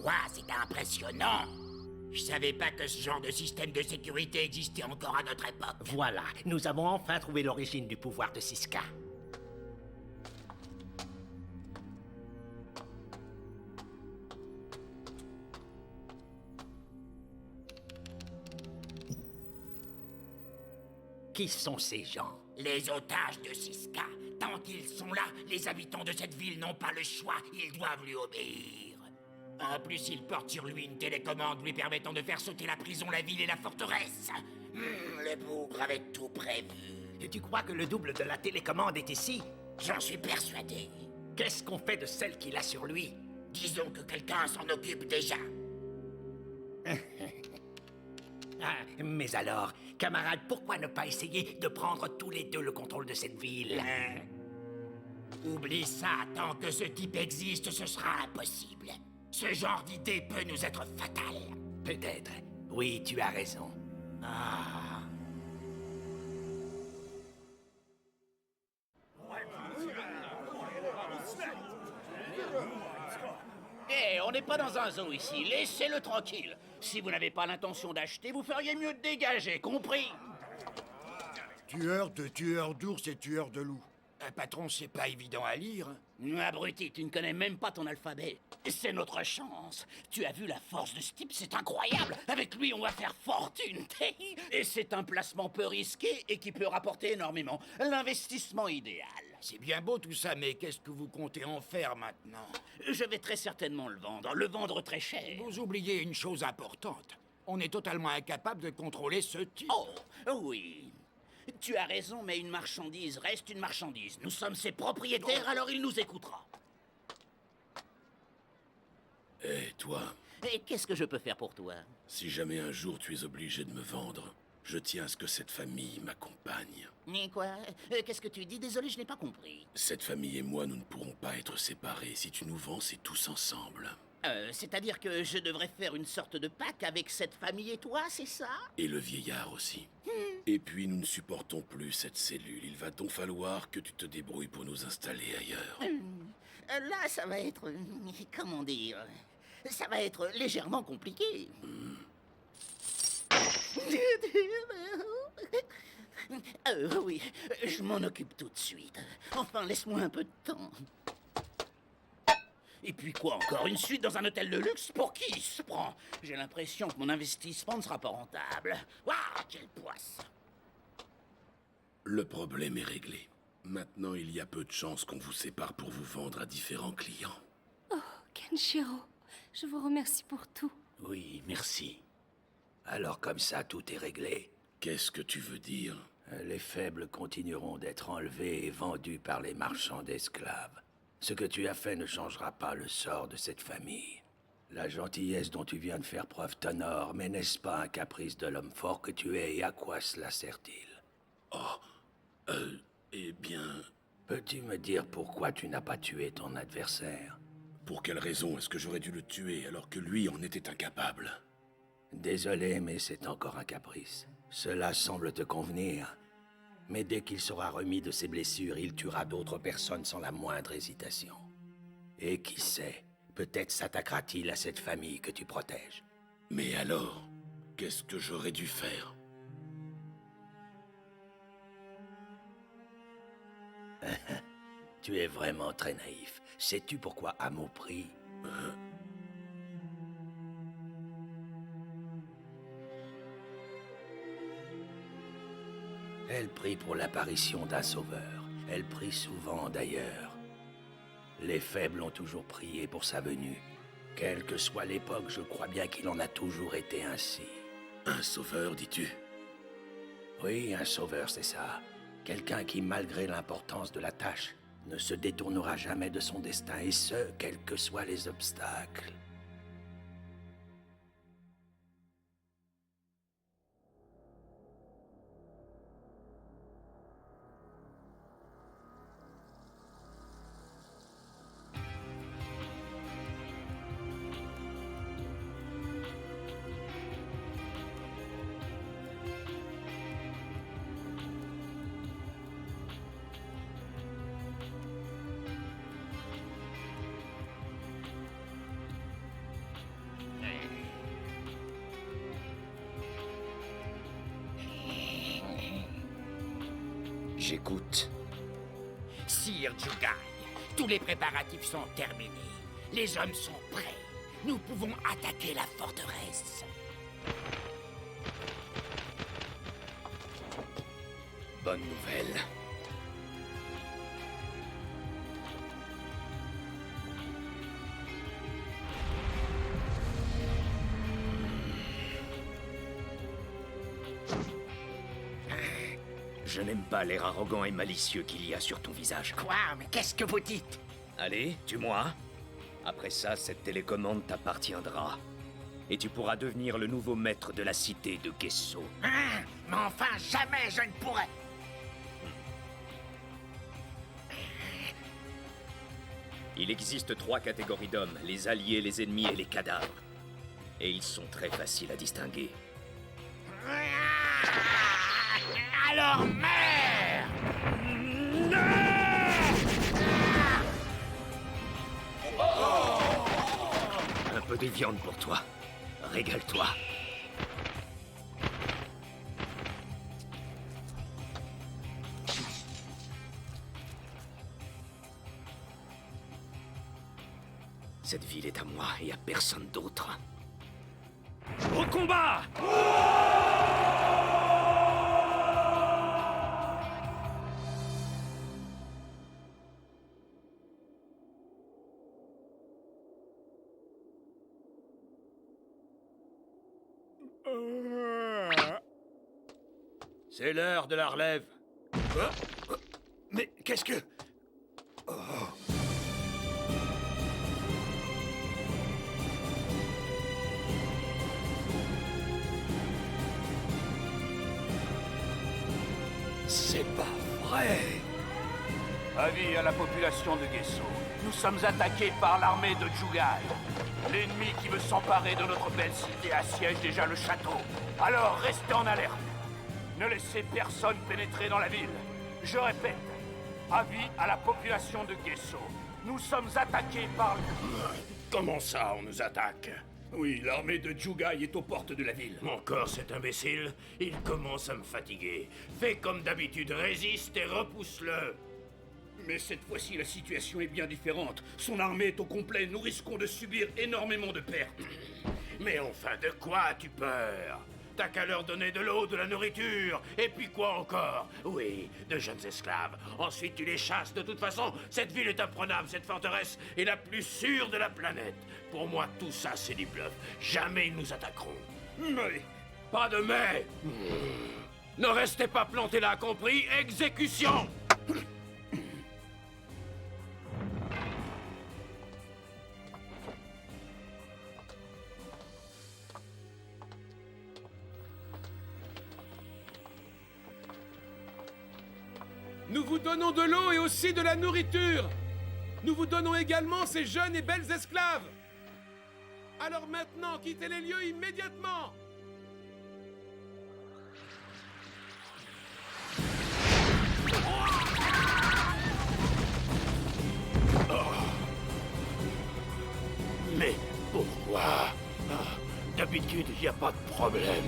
Ouah, c'est impressionnant. Je savais pas que ce genre de système de sécurité existait encore à notre époque. Voilà, nous avons enfin trouvé l'origine du pouvoir de Siska. Qui sont ces gens? Les otages de Siska. Tant qu'ils sont là, les habitants de cette ville n'ont pas le choix, ils doivent lui obéir. En plus, il porte sur lui une télécommande lui permettant de faire sauter la prison, la ville et la forteresse. Le bougre avait tout prévu. Et tu crois que le double de la télécommande est ici? J'en suis persuadé. Qu'est-ce qu'on fait de celle qu'il a sur lui? Disons que quelqu'un s'en occupe déjà. Mais alors, camarade, pourquoi ne pas essayer de prendre tous les deux le contrôle de cette ville? Oublie ça, tant que ce type existe, ce sera impossible. Ce genre d'idée peut nous être fatal. Peut-être. Oui, tu as raison. On n'est pas dans un zoo ici, laissez-le tranquille. Si vous n'avez pas l'intention d'acheter, vous feriez mieux de dégager, compris? Tueur d'ours et tueur de loups. Un patron, c'est pas évident à lire. Abruti, tu ne connais même pas ton alphabet. C'est notre chance. Tu as vu la force de ce type, c'est incroyable. Avec lui, on va faire fortune. Et c'est un placement peu risqué et qui peut rapporter énormément. L'investissement idéal. C'est bien beau tout ça, mais qu'est-ce que vous comptez en faire maintenant? Je vais très certainement le vendre très cher. Vous oubliez une chose importante. On est totalement incapable de contrôler ce type. Oh, oui. Tu as raison, mais une marchandise reste une marchandise. Nous sommes ses propriétaires, alors il nous écoutera. Et toi? Et qu'est-ce que je peux faire pour toi? Si jamais un jour tu es obligé de me vendre, je tiens à ce que cette famille m'accompagne. Mais quoi? Qu'est-ce que tu dis? Désolé, je n'ai pas compris. Cette famille et moi, nous ne pourrons pas être séparés. Si tu nous vends, c'est tous ensemble. C'est-à-dire que je devrais faire une sorte de pacte avec cette famille et toi, c'est ça? Et le vieillard aussi. Et puis, nous ne supportons plus cette cellule. Il va donc falloir que tu te débrouilles pour nous installer ailleurs. Là, ça va être... comment dire? ça va être légèrement compliqué. Oui, je m'en occupe tout de suite. Enfin, laisse-moi un peu de temps. Et puis quoi encore? Une suite dans un hôtel de luxe? Pour qui il se prend? J'ai l'impression que mon investissement ne sera pas rentable. Waouh, quelle poisse! Le problème est réglé. Maintenant, il y a peu de chances qu'on vous sépare pour vous vendre à différents clients. Oh, Kenshiro, je vous remercie pour tout. Oui, merci. Alors comme ça, tout est réglé. Qu'est-ce que tu veux dire? Les faibles continueront d'être enlevés et vendus par les marchands d'esclaves. Ce que tu as fait ne changera pas le sort de cette famille. La gentillesse dont tu viens de faire preuve t'honore, mais n'est-ce pas un caprice de l'homme fort que tu es, et à quoi cela sert-il? Oh, eh bien... Peux-tu me dire pourquoi tu n'as pas tué ton adversaire? Pour quelle raison est-ce que j'aurais dû le tuer alors que lui en était incapable? Désolé, mais c'est encore un caprice. Cela semble te convenir. Mais dès qu'il sera remis de ses blessures, il tuera d'autres personnes sans la moindre hésitation. Et qui sait, peut-être s'attaquera-t-il à cette famille que tu protèges. Mais alors, qu'est-ce que j'aurais dû faire? Tu es vraiment très naïf. Sais-tu pourquoi Amo prie? Elle prie pour l'apparition d'un sauveur. Elle prie souvent, d'ailleurs. Les faibles ont toujours prié pour sa venue. Quelle que soit l'époque, je crois bien qu'il en a toujours été ainsi. Un sauveur, dis-tu? Oui, un sauveur, c'est ça. Quelqu'un qui, malgré l'importance de la tâche, ne se détournera jamais de son destin, et ce, quels que soient les obstacles. J'écoute. Sire Jugai, tous les préparatifs sont terminés. Les hommes sont prêts. Nous pouvons attaquer la forteresse. Bonne nouvelle. Je n'aime pas l'air arrogant et malicieux qu'il y a sur ton visage. Quoi? Mais qu'est-ce que vous dites? Allez, tue-moi. Après ça, cette télécommande t'appartiendra. Et tu pourras devenir le nouveau maître de la cité de Gesso. Hein? Mais enfin, jamais je ne pourrai. Il existe 3 catégories d'hommes, les alliés, les ennemis et les cadavres. Et ils sont très faciles à distinguer. Alors meurs! Un peu de viande pour toi. Régale-toi. Cette ville est à moi et à personne d'autre. Au combat! C'est l'heure de la relève. Mais qu'est-ce que... Oh. C'est pas vrai. Avis à la population de Gesso. Nous sommes attaqués par l'armée de Jugai. L'ennemi qui veut s'emparer de notre belle cité assiège déjà le château. Alors restez en alerte. Ne laissez personne pénétrer dans la ville. Je répète, avis à la population de Gesso. Nous sommes attaqués par... Comment ça, on nous attaque? Oui, l'armée de Jugai est aux portes de la ville. Encore cet imbécile? Il commence à me fatiguer. Fais comme d'habitude, résiste et repousse-le. Mais cette fois-ci, la situation est bien différente. Son armée est au complet, nous risquons de subir énormément de pertes. Mais enfin, de quoi as-tu peur? T'as qu'à leur donner de l'eau, de la nourriture, et puis quoi encore? Oui, de jeunes esclaves. Ensuite, tu les chasses. De toute façon, cette ville est imprenable, cette forteresse est la plus sûre de la planète. Pour moi, tout ça, c'est du bluff. Jamais ils nous attaqueront. Mais... Pas de mais. Ne restez pas plantés là, compris? Exécution! Nous vous donnons de l'eau et aussi de la nourriture. Nous vous donnons également ces jeunes et belles esclaves. Alors maintenant, quittez les lieux immédiatement. Mais pourquoi? D'habitude, il n'y a pas de problème.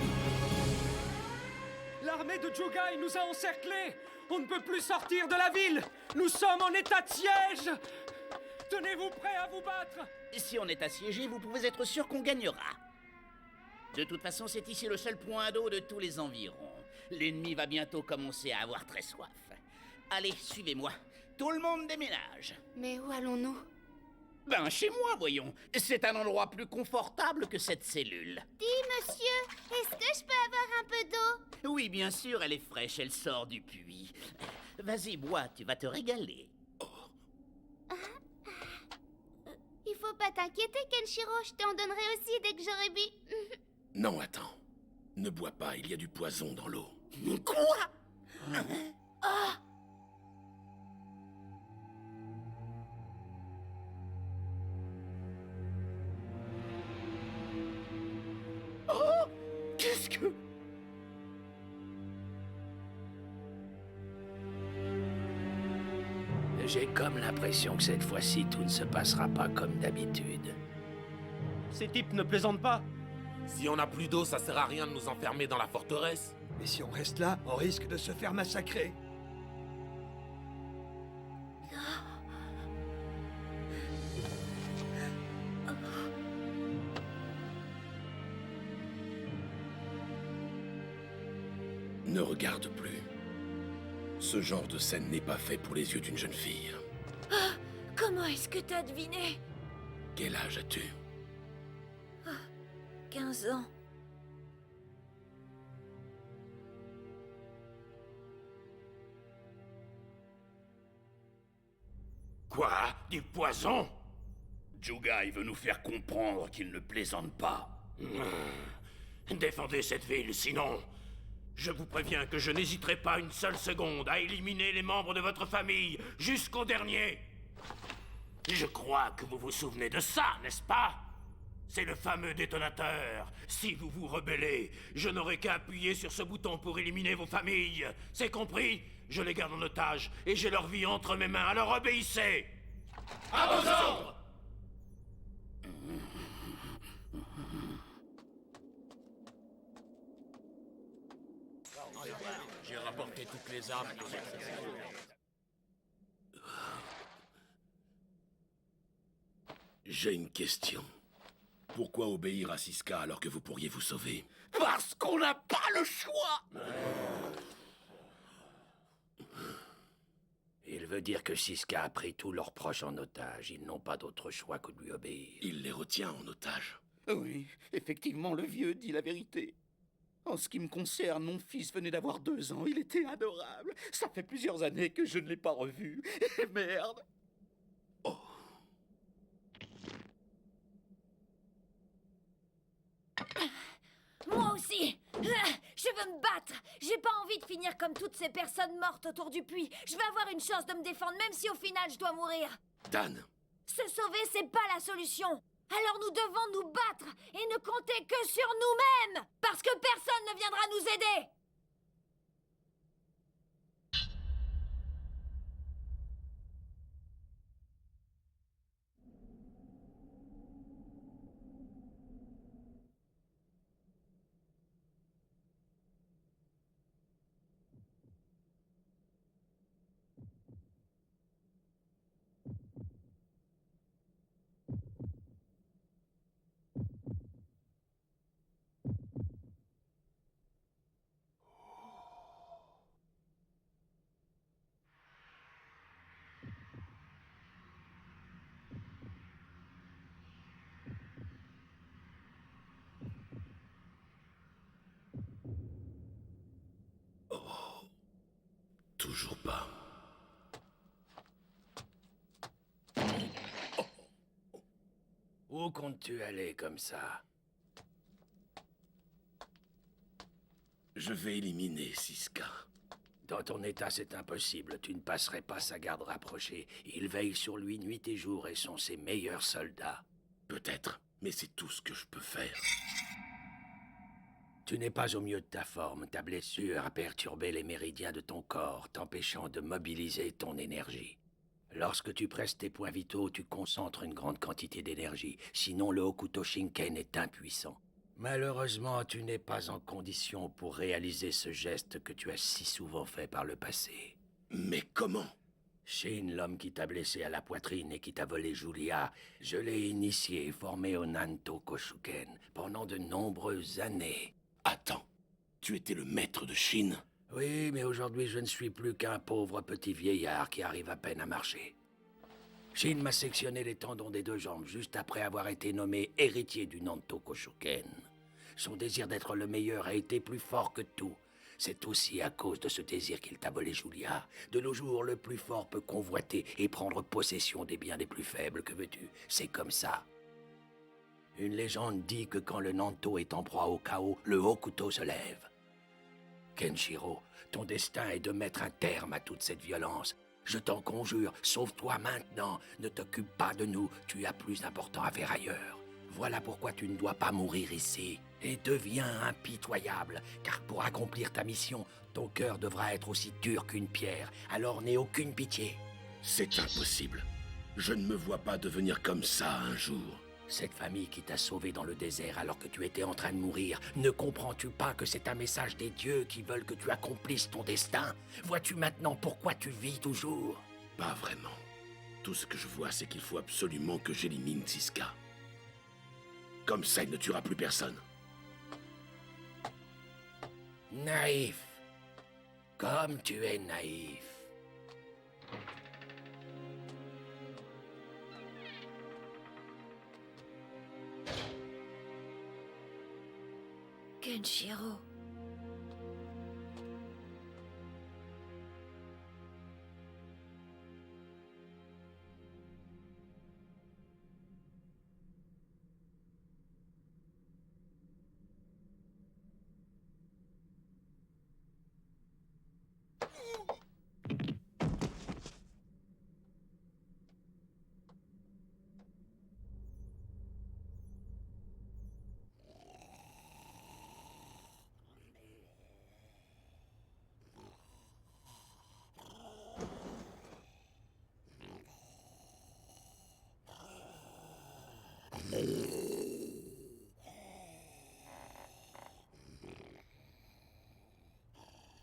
L'armée de Jugai nous a encerclés. On ne peut plus sortir de la ville. Nous sommes en état de siège. Tenez-vous prêts à vous battre. Si on est assiégé, vous pouvez être sûr qu'on gagnera. De toute façon, c'est ici le seul point d'eau de tous les environs. L'ennemi va bientôt commencer à avoir très soif. Allez, suivez-moi. Tout le monde déménage. Mais où allons-nous? Ben, chez moi, voyons. C'est un endroit plus confortable que cette cellule. Dis, monsieur, est-ce que je peux avoir un peu d'eau? Oui, bien sûr, elle est fraîche, elle sort du puits. Vas-y, bois, tu vas te régaler. Il faut pas t'inquiéter, Kenshiro, je t'en donnerai aussi dès que j'aurai bu. Non, attends. Ne bois pas, il y a du poison dans l'eau. Quoi? Ah! Oh! Qu'est-ce que... J'ai comme l'impression que cette fois-ci, tout ne se passera pas comme d'habitude. Ces types ne plaisantent pas. Si on n'a plus d'eau, ça sert à rien de nous enfermer dans la forteresse. Mais si on reste là, on risque de se faire massacrer. Ne regarde plus. Ce genre de scène n'est pas fait pour les yeux d'une jeune fille. Ah, comment est-ce que t'as deviné? Quel âge as-tu? 15 ans. Quoi? Du poison? Jugai veut nous faire comprendre qu'il ne plaisante pas. Défendez cette ville, sinon... Je vous préviens que je n'hésiterai pas une seule seconde à éliminer les membres de votre famille, jusqu'au dernier. Je crois que vous vous souvenez de ça, n'est-ce pas? C'est le fameux détonateur. Si vous vous rebellez, je n'aurai qu'à appuyer sur ce bouton pour éliminer vos familles. C'est compris? Je les garde en otage et j'ai leur vie entre mes mains, alors obéissez! À vos ordres! J'ai rapporté toutes les armes. J'ai une question. Pourquoi obéir à Siska alors que vous pourriez vous sauver? Parce qu'on n'a pas le choix! Il veut dire que Siska a pris tous leurs proches en otage. Ils n'ont pas d'autre choix que de lui obéir. Il les retient en otage. Oui, effectivement, le vieux dit la vérité. En ce qui me concerne, mon fils venait d'avoir 2 ans. Il était adorable. Ça fait plusieurs années que je ne l'ai pas revu. Et merde! Moi aussi. Je veux me battre. J'ai pas envie de finir comme toutes ces personnes mortes autour du puits. Je veux avoir une chance de me défendre, même si au final je dois mourir. Dan. Se sauver, c'est pas la solution. Alors nous devons nous battre et ne compter que sur nous-mêmes, parce que personne ne viendra nous aider. toujours pas. Où comptes-tu aller comme ça? Je vais éliminer Siska. Dans ton état, c'est impossible. Tu ne passerais pas sa garde rapprochée. Il veille sur lui nuit et jour et sont ses meilleurs soldats. Peut-être, mais c'est tout ce que je peux faire. Tu n'es pas au mieux de ta forme. Ta blessure a perturbé les méridiens de ton corps, t'empêchant de mobiliser ton énergie. Lorsque tu presses tes points vitaux, tu concentres une grande quantité d'énergie. Sinon, le Hokuto Shinken est impuissant. Malheureusement, tu n'es pas en condition pour réaliser ce geste que tu as si souvent fait par le passé. Mais comment? Shin, l'homme qui t'a blessé à la poitrine et qui t'a volé Julia, je l'ai initié et formé au Nanto Koshuken pendant de nombreuses années. Attends, tu étais le maître de Shin? Oui, mais aujourd'hui je ne suis plus qu'un pauvre petit vieillard qui arrive à peine à marcher. Shin m'a sectionné les tendons des 2 jambes juste après avoir été nommé héritier du Nanto Koshuken. Son désir d'être le meilleur a été plus fort que tout. C'est aussi à cause de ce désir qu'il t'a volé Julia. De nos jours, le plus fort peut convoiter et prendre possession des biens des plus faibles, que veux-tu? C'est comme ça. Une légende dit que quand le Nanto est en proie au chaos, le Hokuto se lève. Kenshiro, ton destin est de mettre un terme à toute cette violence. Je t'en conjure, sauve-toi maintenant. Ne t'occupe pas de nous, tu as plus important à faire ailleurs. Voilà pourquoi tu ne dois pas mourir ici. Et deviens impitoyable, car pour accomplir ta mission, ton cœur devra être aussi dur qu'une pierre. Alors n'aie aucune pitié. C'est impossible. Je ne me vois pas devenir comme ça un jour. Cette famille qui t'a sauvé dans le désert alors que tu étais en train de mourir, ne comprends-tu pas que c'est un message des dieux qui veulent que tu accomplisses ton destin? Vois-tu maintenant pourquoi tu vis toujours? Pas vraiment. Tout ce que je vois, c'est qu'il faut absolument que j'élimine Siska. Comme ça, il ne tuera plus personne. Naïf. Comme tu es naïf. Kenshiro.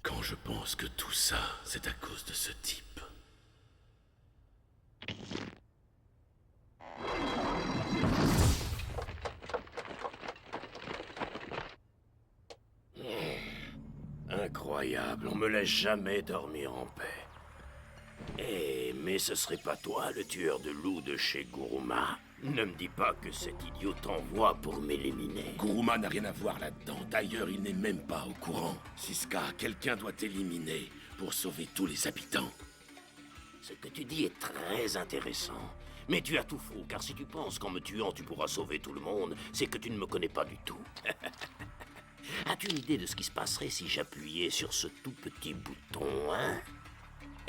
Quand je pense que tout ça, c'est à cause de ce type. Incroyable, on me laisse jamais dormir en paix. Eh, mais ce serait pas toi, le tueur de loups de chez Guruma? Ne me dis pas que cet idiot t'envoie pour m'éliminer. Guruma n'a rien à voir là-dedans. D'ailleurs, il n'est même pas au courant. Siska, quelqu'un doit t'éliminer pour sauver tous les habitants. Ce que tu dis est très intéressant. Mais tu as tout faux, car si tu penses qu'en me tuant tu pourras sauver tout le monde, c'est que tu ne me connais pas du tout. As-tu une idée de ce qui se passerait si j'appuyais sur ce tout petit bouton, hein?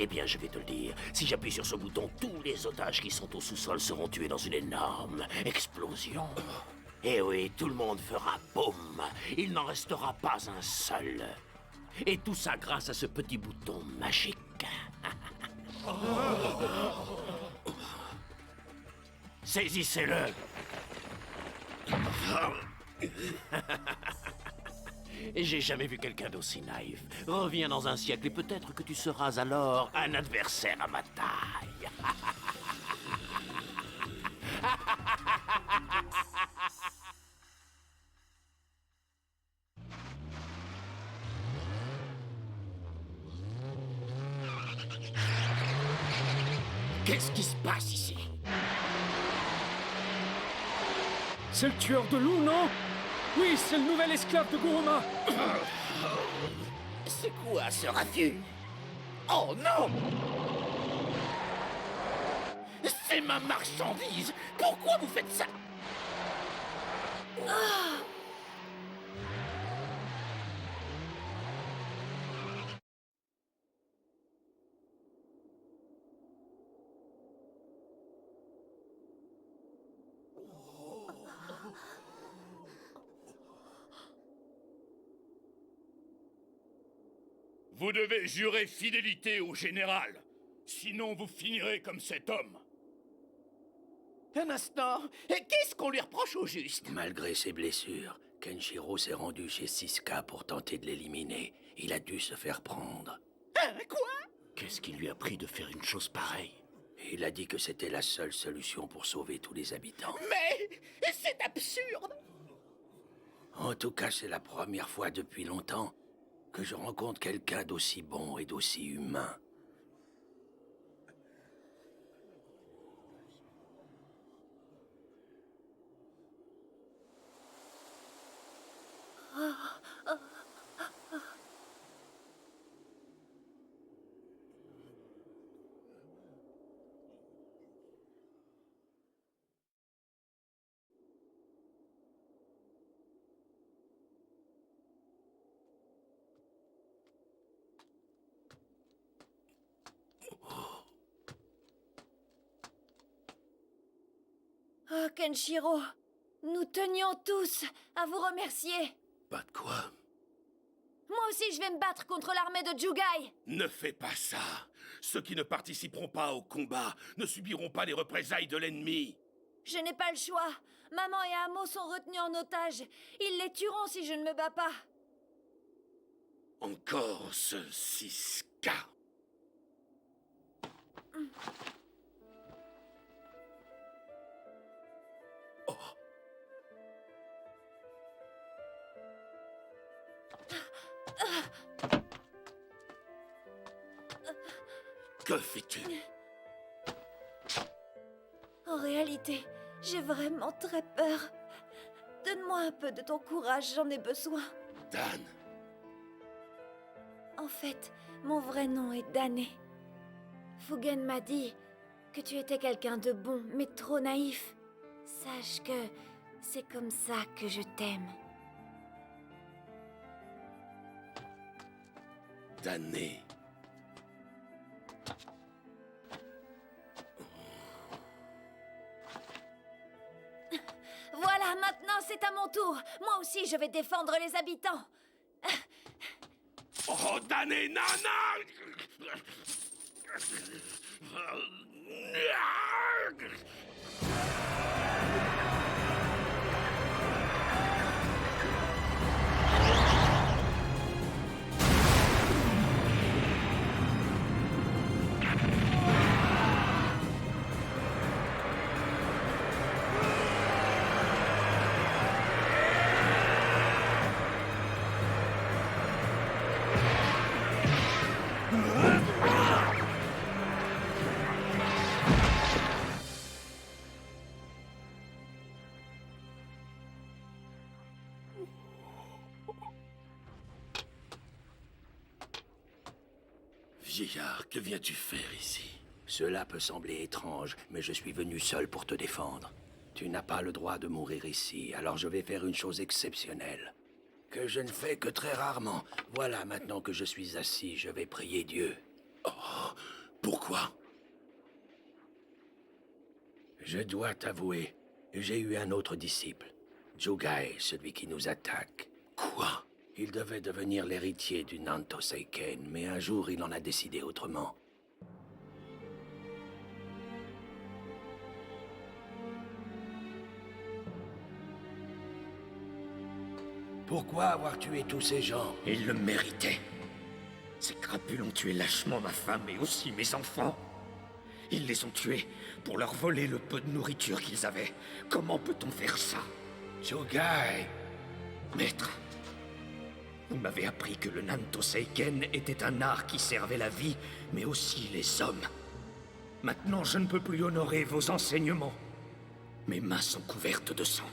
Eh bien, je vais te le dire. Si j'appuie sur ce bouton, tous les otages qui sont au sous-sol seront tués dans une énorme explosion. Et oui, tout le monde fera boum. Il n'en restera pas un seul. Et tout ça grâce à ce petit bouton magique. Saisissez-le. J'ai jamais vu quelqu'un d'aussi naïf. Reviens dans un siècle et peut-être que tu seras alors un adversaire à ma taille. Qu'est-ce qui se passe ici? C'est le tueur de loups, non? Oui, c'est le nouvel esclave de Guruma. C'est quoi ce raffut? Oh non! C'est ma marchandise! Pourquoi vous faites ça? Vous devez jurer fidélité au général. Sinon, vous finirez comme cet homme. Un instant, et qu'est-ce qu'on lui reproche au juste? Malgré ses blessures, Kenshiro s'est rendu chez Siska pour tenter de l'éliminer. Il a dû se faire prendre. Hein, quoi? Qu'est-ce qui lui a pris de faire une chose pareille? Il a dit que c'était la seule solution pour sauver tous les habitants. Mais c'est absurde! En tout cas, c'est la première fois depuis longtemps que je rencontre quelqu'un d'aussi bon et d'aussi humain. Oh, Kenshiro, nous tenions tous à vous remercier. Pas de quoi. Moi aussi, je vais me battre contre l'armée de Jugai. Ne fais pas ça. Ceux qui ne participeront pas au combat ne subiront pas les représailles de l'ennemi. Je n'ai pas le choix. Maman et Amo sont retenus en otage. Ils les tueront si je ne me bats pas. Encore ce Siska. Que fais-tu? En réalité, j'ai vraiment très peur. Donne-moi un peu de ton courage, j'en ai besoin. Dan. En fait, mon vrai nom est Dané. Fugen m'a dit que tu étais quelqu'un de bon, mais trop naïf. Sache que c'est comme ça que je t'aime. Dané. Voilà, maintenant c'est à mon tour. Moi aussi, je vais défendre les habitants. Oh, Dané, nana! Vieillard, que viens-tu faire ici? Cela peut sembler étrange, mais je suis venu seul pour te défendre. Tu n'as pas le droit de mourir ici, alors je vais faire une chose exceptionnelle. Que je ne fais que très rarement. Voilà, maintenant que je suis assis, je vais prier Dieu. Oh, pourquoi? Je dois t'avouer, j'ai eu un autre disciple. Jugai, celui qui nous attaque. Quoi? Il devait devenir l'héritier du Nanto Seiken, mais un jour il en a décidé autrement. Pourquoi avoir tué tous ces gens? Ils le méritaient. Ces crapules ont tué lâchement ma femme et aussi mes enfants. Ils les ont tués pour leur voler le peu de nourriture qu'ils avaient. Comment peut-on faire ça? Jugai! Maître, vous m'avez appris que le Nanto Seiken était un art qui servait la vie, mais aussi les hommes. Maintenant, je ne peux plus honorer vos enseignements. Mes mains sont couvertes de sang.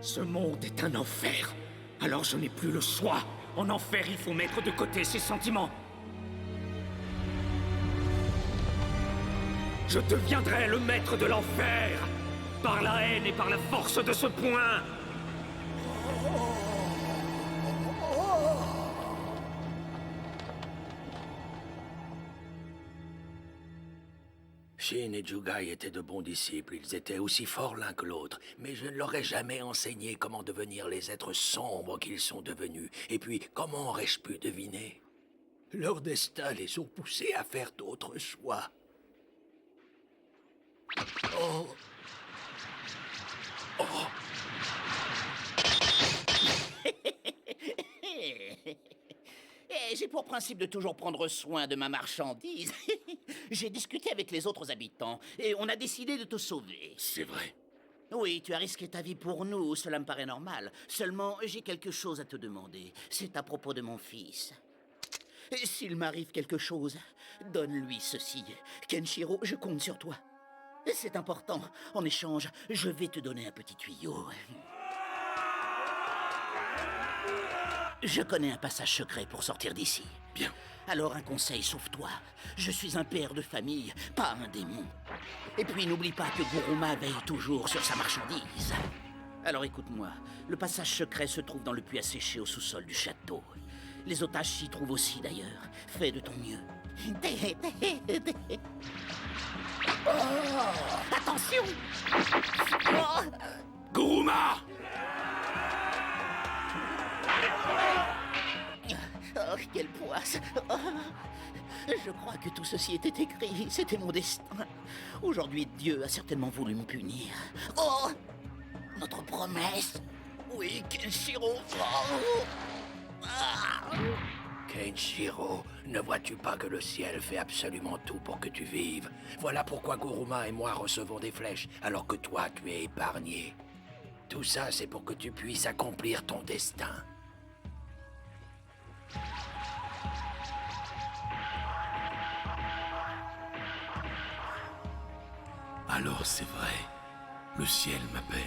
Ce monde est un enfer, alors je n'ai plus le choix. En enfer, il faut mettre de côté ses sentiments. Je deviendrai le maître de l'enfer, par la haine et par la force de ce poing. Shin et Jugai étaient de bons disciples, ils étaient aussi forts l'un que l'autre, mais je ne leur ai jamais enseigné comment devenir les êtres sombres qu'ils sont devenus. Et puis, comment aurais-je pu deviner? Leur destin les ont poussés à faire d'autres choix. Oh. Oh. J'ai pour principe de toujours prendre soin de ma marchandise. J'ai discuté avec les autres habitants et on a décidé de te sauver. C'est vrai. Oui, tu as risqué ta vie pour nous, cela me paraît normal. Seulement, j'ai quelque chose à te demander. C'est à propos de mon fils. S'il m'arrive quelque chose, donne-lui ceci. Kenshiro, je compte sur toi. C'est important. En échange, je vais te donner un petit tuyau. Je connais un passage secret pour sortir d'ici. Bien. Alors un conseil, sauve-toi. Je suis un père de famille, pas un démon. Et puis n'oublie pas que Guruma veille toujours sur sa marchandise. Alors écoute-moi, le passage secret se trouve dans le puits à sécher au sous-sol du château. Les otages s'y trouvent aussi d'ailleurs. Fais de ton mieux. Oh, attention! Oh. Guruma! Oh, quelle poisse! Oh. Je crois que tout ceci était écrit, c'était mon destin. Aujourd'hui, Dieu a certainement voulu me punir. Oh! Notre promesse! Oui, Kenshiro! Oh. Ah. Kenshiro, ne vois-tu pas que le ciel fait absolument tout pour que tu vives? Voilà pourquoi Guruma et moi recevons des flèches, alors que toi, tu es épargné. Tout ça, c'est pour que tu puisses accomplir ton destin. Alors c'est vrai, le ciel m'appelle.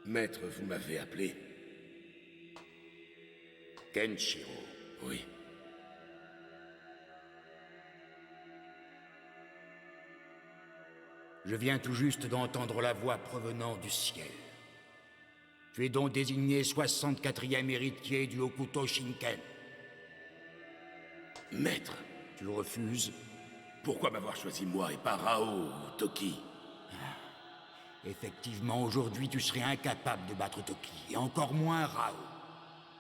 Maître, vous m'avez appelé? Kenshiro. Oui. Je viens tout juste d'entendre la voix provenant du ciel. Tu es donc désigné 64e héritier du Hokuto Shinken. Maître. Tu refuses? Pourquoi m'avoir choisi moi et pas Rao ou Toki? Effectivement, aujourd'hui, tu serais incapable de battre Toki, et encore moins Rao.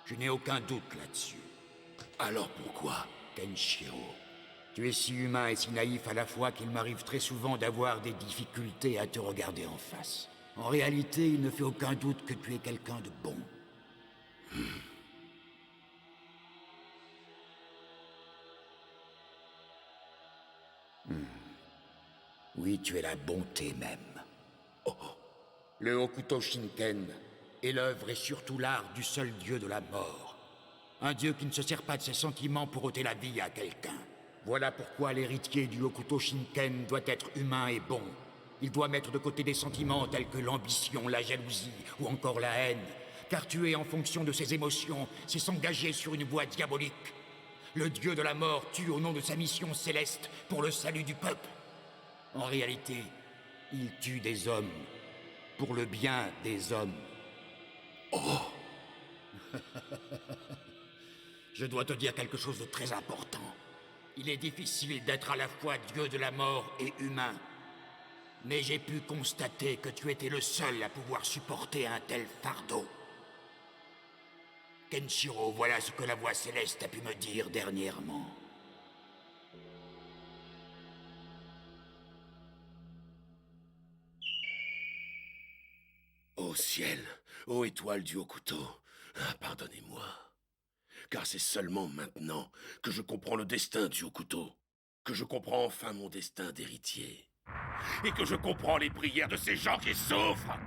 Je n'ai aucun doute là-dessus. Alors pourquoi? Kenshiro, tu es si humain et si naïf à la fois qu'il m'arrive très souvent d'avoir des difficultés à te regarder en face. En réalité, il ne fait aucun doute que tu es quelqu'un de bon. Oui, tu es la bonté même. Oh. Le Hokuto Shinken est l'œuvre et surtout l'art du seul dieu de la mort. Un dieu qui ne se sert pas de ses sentiments pour ôter la vie à quelqu'un. Voilà pourquoi l'héritier du Hokuto Shinken doit être humain et bon. Il doit mettre de côté des sentiments tels que l'ambition, la jalousie ou encore la haine. Car tuer en fonction de ses émotions, c'est s'engager sur une voie diabolique. Le dieu de la mort tue au nom de sa mission céleste pour le salut du peuple. En réalité, il tue des hommes pour le bien des hommes. Oh! Je dois te dire quelque chose de très important. Il est difficile d'être à la fois dieu de la mort et humain. Mais j'ai pu constater que tu étais le seul à pouvoir supporter un tel fardeau. Kenshiro, voilà ce que la voix céleste a pu me dire dernièrement. Ô ciel, ô étoile du Hokuto, pardonnez-moi. Car c'est seulement maintenant que je comprends le destin du Hokuto, que je comprends enfin mon destin d'héritier, et que je comprends les prières de ces gens qui souffrent.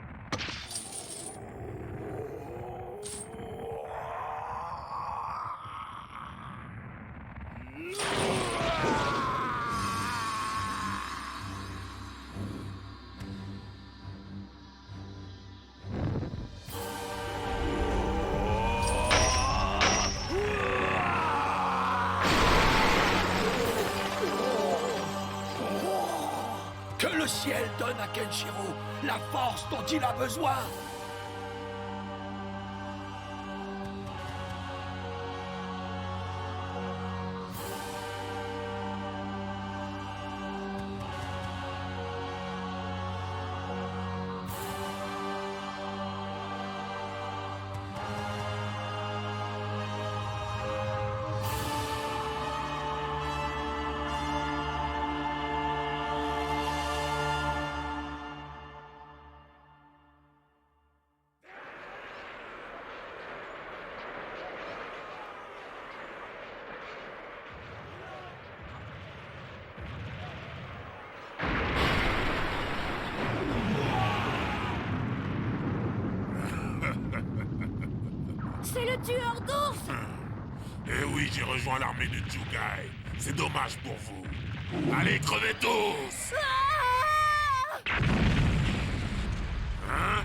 Que le ciel donne à Kenshiro la force dont il a besoin. C'est le tueur d'ours! Eh oui, j'ai rejoint l'armée de Jugai. C'est dommage pour vous. Allez, crevez tous! Hein?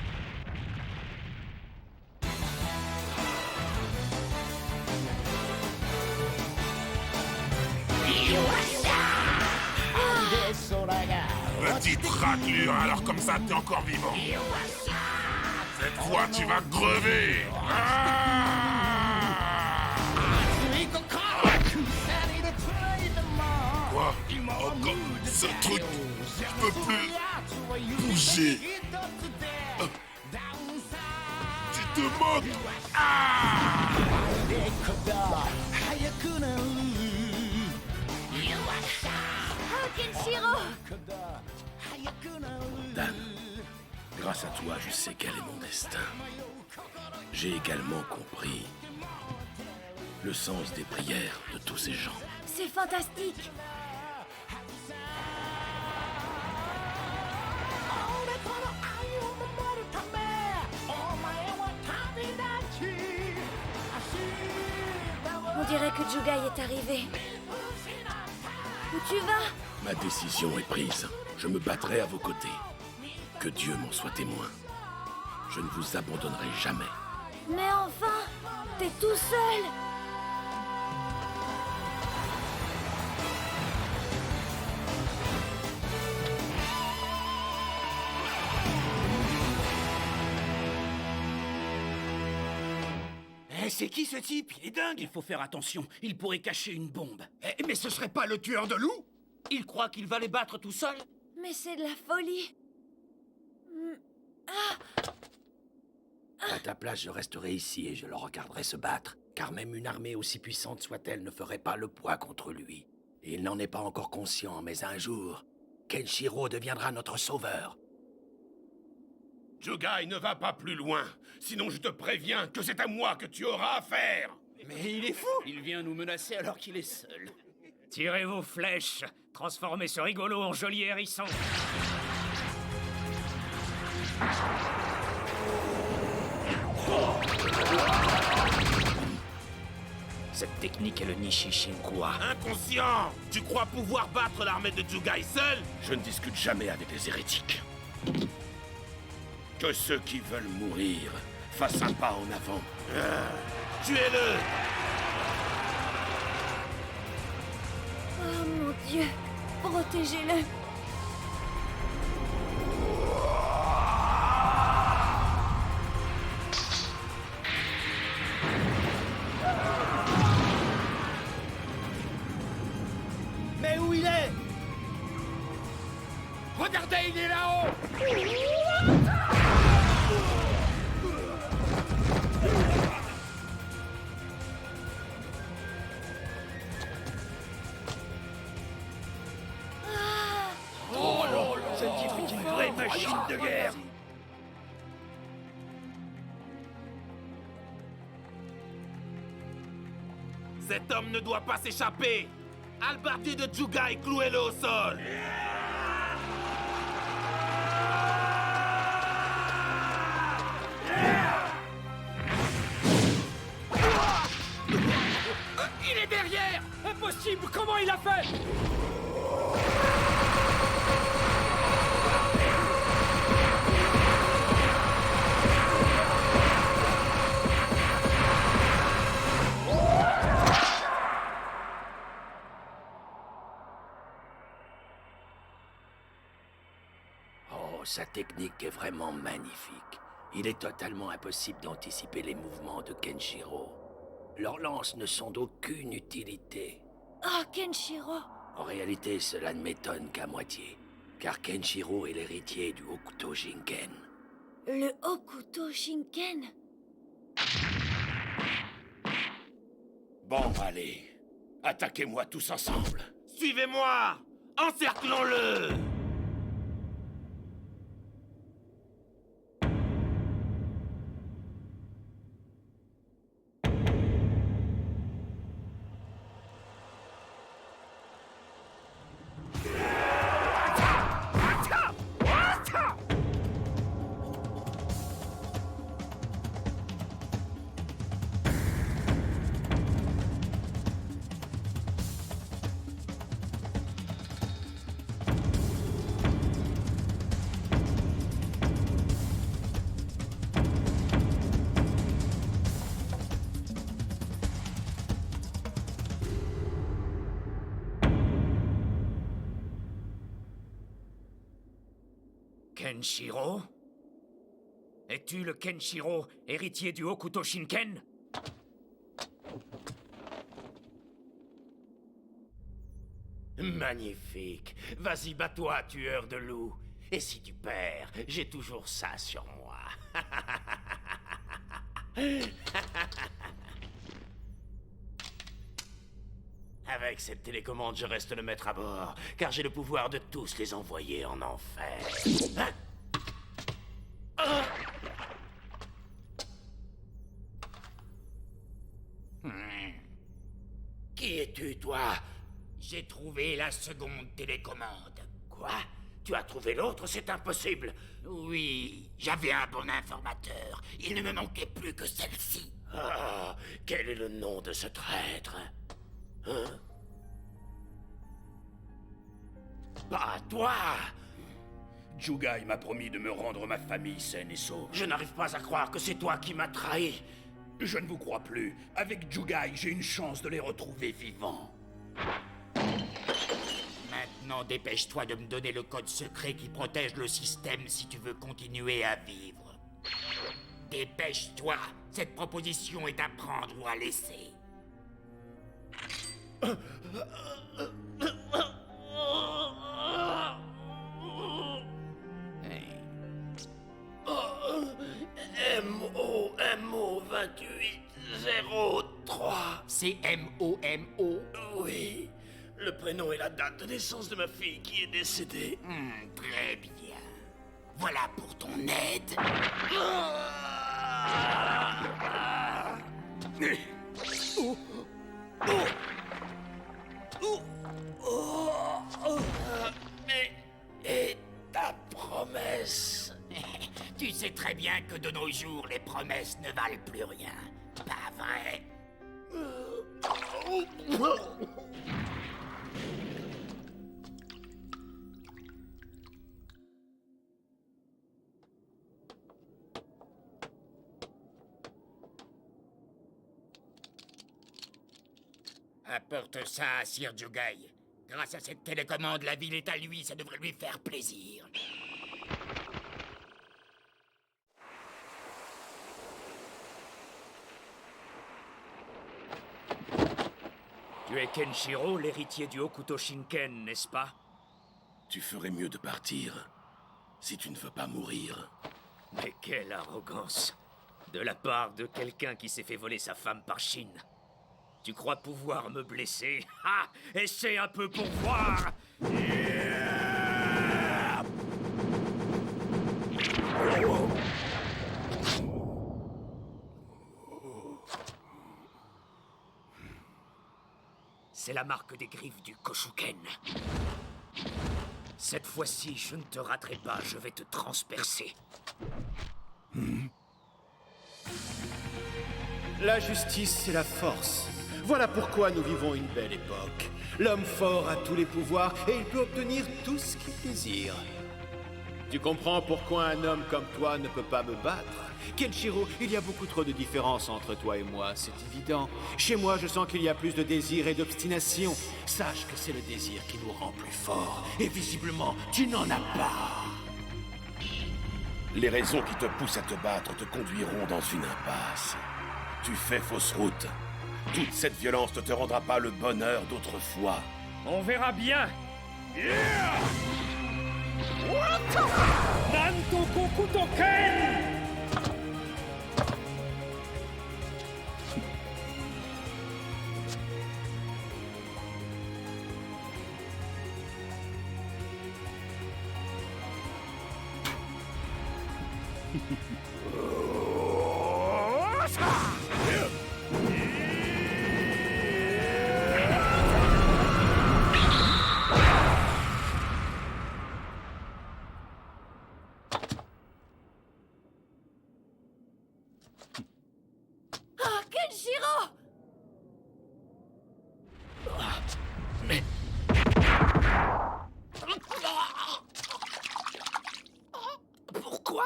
Petite raclure, alors comme ça t'es encore vivant. Cette fois tu vas crever. Quoi? Encore ce truc, je peux plus bouger. Tu te moques? Oh, Kenshiro! Dan, grâce à toi, je sais quel est mon destin. J'ai également compris le sens des prières de tous ces gens. C'est fantastique! On dirait que Jugai est arrivé. Où tu vas? Ma décision est prise. Je me battrai à vos côtés. Que Dieu m'en soit témoin. Je ne vous abandonnerai jamais. Mais enfin, t'es tout seul! C'est qui ce type? Il est dingue! Il faut faire attention, il pourrait cacher une bombe. Mais ce serait pas le tueur de loups? Il croit qu'il va les battre tout seul? Mais c'est de la folie! À ta place, je resterai ici et je le regarderai se battre. Car même une armée aussi puissante soit-elle ne ferait pas le poids contre lui. Et il n'en est pas encore conscient, mais un jour, Kenshiro deviendra notre sauveur. Jugai ne va pas plus loin, sinon je te préviens que c'est à moi que tu auras affaire. Mais il est fou! Il vient nous menacer alors qu'il est seul. Tirez vos flèches! Transformez ce rigolo en joli hérisson! Cette technique est le Nishi Shinkwa. Inconscient! Tu crois pouvoir battre l'armée de Jugai seul? Je ne discute jamais avec les hérétiques. Que ceux qui veulent mourir fassent un pas en avant. Tuez-le! Oh mon Dieu! Protégez-le! Mais où il est? Regardez, il est là-haut! Oh là là! Ce type est une vraie machine de guerre! Cet homme ne doit pas s'échapper! Albardi de Jugai, clouez-le au sol! Il est derrière! Impossible! Comment il a fait? Oh, sa technique est vraiment magnifique. Il est totalement impossible d'anticiper les mouvements de Kenshiro. Leurs lances ne sont d'aucune utilité. Oh, Kenshiro! En réalité, cela ne m'étonne qu'à moitié, car Kenshiro est l'héritier du Hokuto Shinken. Le Hokuto Shinken? Bon, allez. Attaquez-moi tous ensemble. Suivez-moi! Encerclons-le! Kenshiro? Es-tu le Kenshiro, héritier du Hokuto Shinken? Magnifique. Vas-y, bats-toi, tueur de loups. Et si tu perds, j'ai toujours ça sur moi. Avec cette télécommande, je reste le maître à bord, car j'ai le pouvoir de tous les envoyer en enfer. Hein? Qui es-tu, toi? J'ai trouvé la seconde télécommande. Quoi? Tu as trouvé l'autre? C'est impossible. Oui, j'avais un bon informateur. Il ne me manquait plus que celle-ci. Ah, quel est le nom de ce traître? Hein? Pas toi! Jugai m'a promis de me rendre ma famille saine et sauve. Je n'arrive pas à croire que c'est toi qui m'as trahi. Je ne vous crois plus. Avec Jugai, j'ai une chance de les retrouver vivants. Maintenant, dépêche-toi de me donner le code secret qui protège le système si tu veux continuer à vivre. Dépêche-toi. Cette proposition est à prendre ou à laisser. MOMO 2803. C'est MOMO? Oui. Le prénom et la date de naissance de ma fille qui est décédée. Très bien. Voilà pour ton aide. Mais... et ta promesse? Tu sais très bien que de nos jours, les promesses ne valent plus rien. Pas vrai? Apporte ça à Sir Jugai. Grâce à cette télécommande, la ville est à lui, ça devrait lui faire plaisir. Tu es Kenshiro, l'héritier du Hokuto Shinken, n'est-ce pas? Tu ferais mieux de partir, si tu ne veux pas mourir. Mais quelle arrogance! De la part de quelqu'un qui s'est fait voler sa femme par Shin. Tu crois pouvoir me blesser? Ah! Essaie un peu pour voir! C'est la marque des griffes du Koshuken. Cette fois-ci, je ne te raterai pas, je vais te transpercer. La justice, c'est la force. Voilà pourquoi nous vivons une belle époque. L'homme fort a tous les pouvoirs et il peut obtenir tout ce qu'il désire. Tu comprends pourquoi un homme comme toi ne peut pas me battre? Kenshiro, il y a beaucoup trop de différences entre toi et moi, c'est évident. Chez moi, je sens qu'il y a plus de désir et d'obstination. Sache que c'est le désir qui nous rend plus forts. Et visiblement, tu n'en as pas. Les raisons qui te poussent à te battre te conduiront dans une impasse. Tu fais fausse route. Toute cette violence ne te rendra pas le bonheur d'autrefois. On verra bien. Nanto Kokutoken! Ah, Kenshiro! Mais... Pourquoi?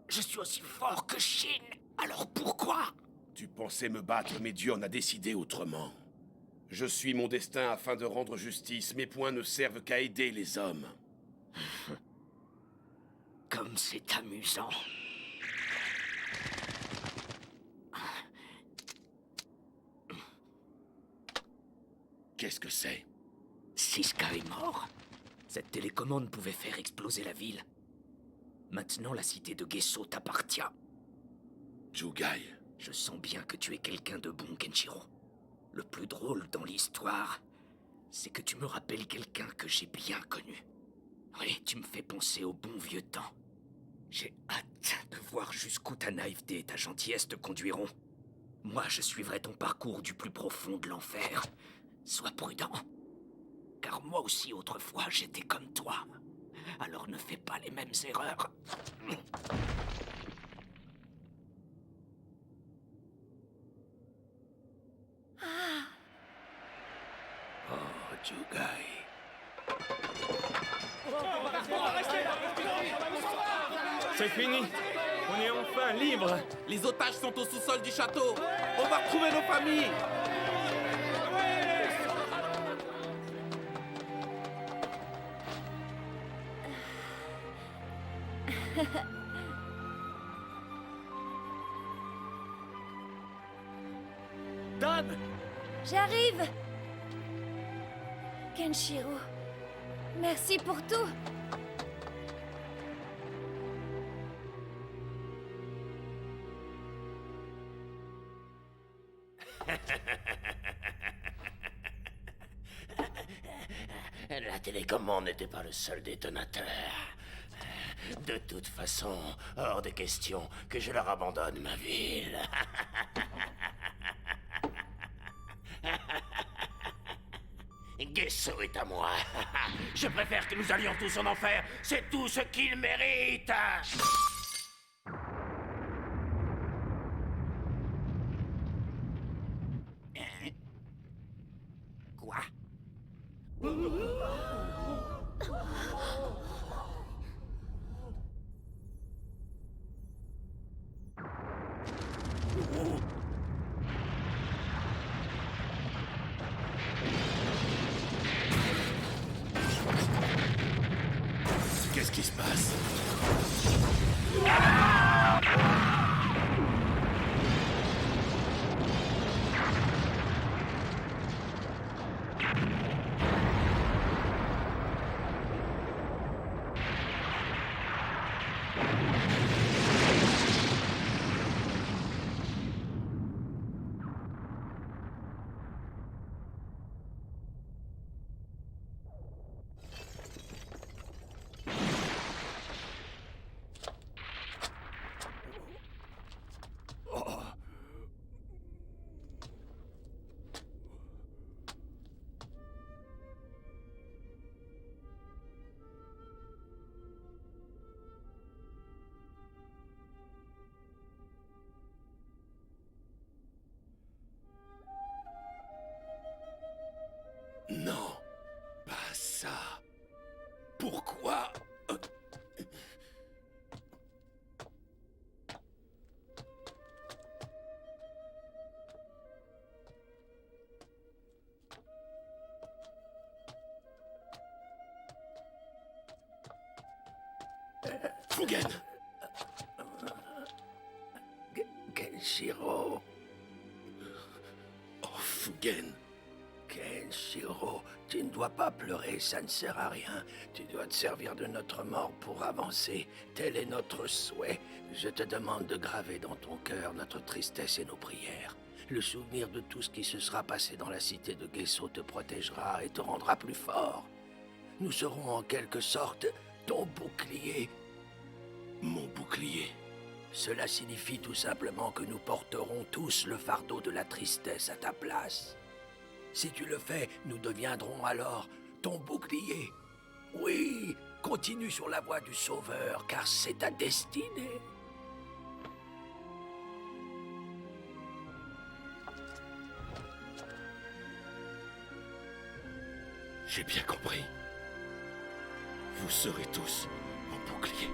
Je suis aussi fort que Shin. Alors pourquoi? Tu pensais me battre, mais Dieu en a décidé autrement. Je suis mon destin afin de rendre justice. Mes poings ne servent qu'à aider les hommes. Comme c'est amusant. Qu'est-ce que c'est? Siska est mort. Cette télécommande pouvait faire exploser la ville. Maintenant, la cité de Gesso t'appartient. Jugai. Je sens bien que tu es quelqu'un de bon, Kenshiro. Le plus drôle dans l'histoire, c'est que tu me rappelles quelqu'un que j'ai bien connu. Oui, tu me fais penser au bon vieux temps. J'ai hâte de voir jusqu'où ta naïveté et ta gentillesse te conduiront. Moi, je suivrai ton parcours du plus profond de l'enfer. Sois prudent. Car moi aussi, autrefois, j'étais comme toi. Alors ne fais pas les mêmes erreurs. Oh, Jugai. C'est fini. On est enfin libre. Les otages sont au sous-sol du château. On va retrouver nos familles. Dan! J'arrive! Kenshiro, merci pour tout! La télécommande n'était pas le seul détonateur. De toute façon, hors de question que je leur abandonne ma ville. Gesso est à moi. Je préfère que nous allions tous en enfer. C'est tout ce qu'il mérite. Quoi? Qu'est-ce qui se passe? Non, pas ça. Pourquoi? Fugen! Kenshiro. Oh, Fugen. Kenshiro, tu ne dois pas pleurer, ça ne sert à rien. Tu dois te servir de notre mort pour avancer. Tel est notre souhait. Je te demande de graver dans ton cœur notre tristesse et nos prières. Le souvenir de tout ce qui se sera passé dans la cité de Gesso te protégera et te rendra plus fort. Nous serons en quelque sorte ton bouclier. Mon bouclier. Cela signifie tout simplement que nous porterons tous le fardeau de la tristesse à ta place. Si tu le fais, nous deviendrons alors ton bouclier. Oui, continue sur la voie du Sauveur, car c'est ta destinée. J'ai bien compris. Vous serez tous mon bouclier.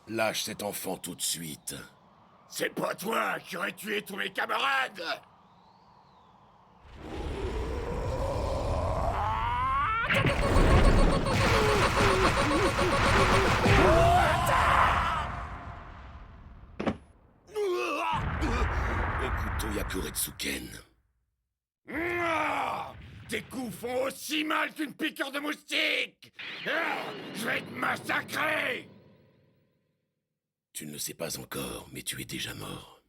Lâche cet enfant tout de suite. C'est pas toi qui aurais tué tous mes camarades! Okuto Yakuretsuken. Tes coups font aussi mal qu'une piqûre de moustique! Je vais te massacrer! Tu ne le sais pas encore, mais tu es déjà mort.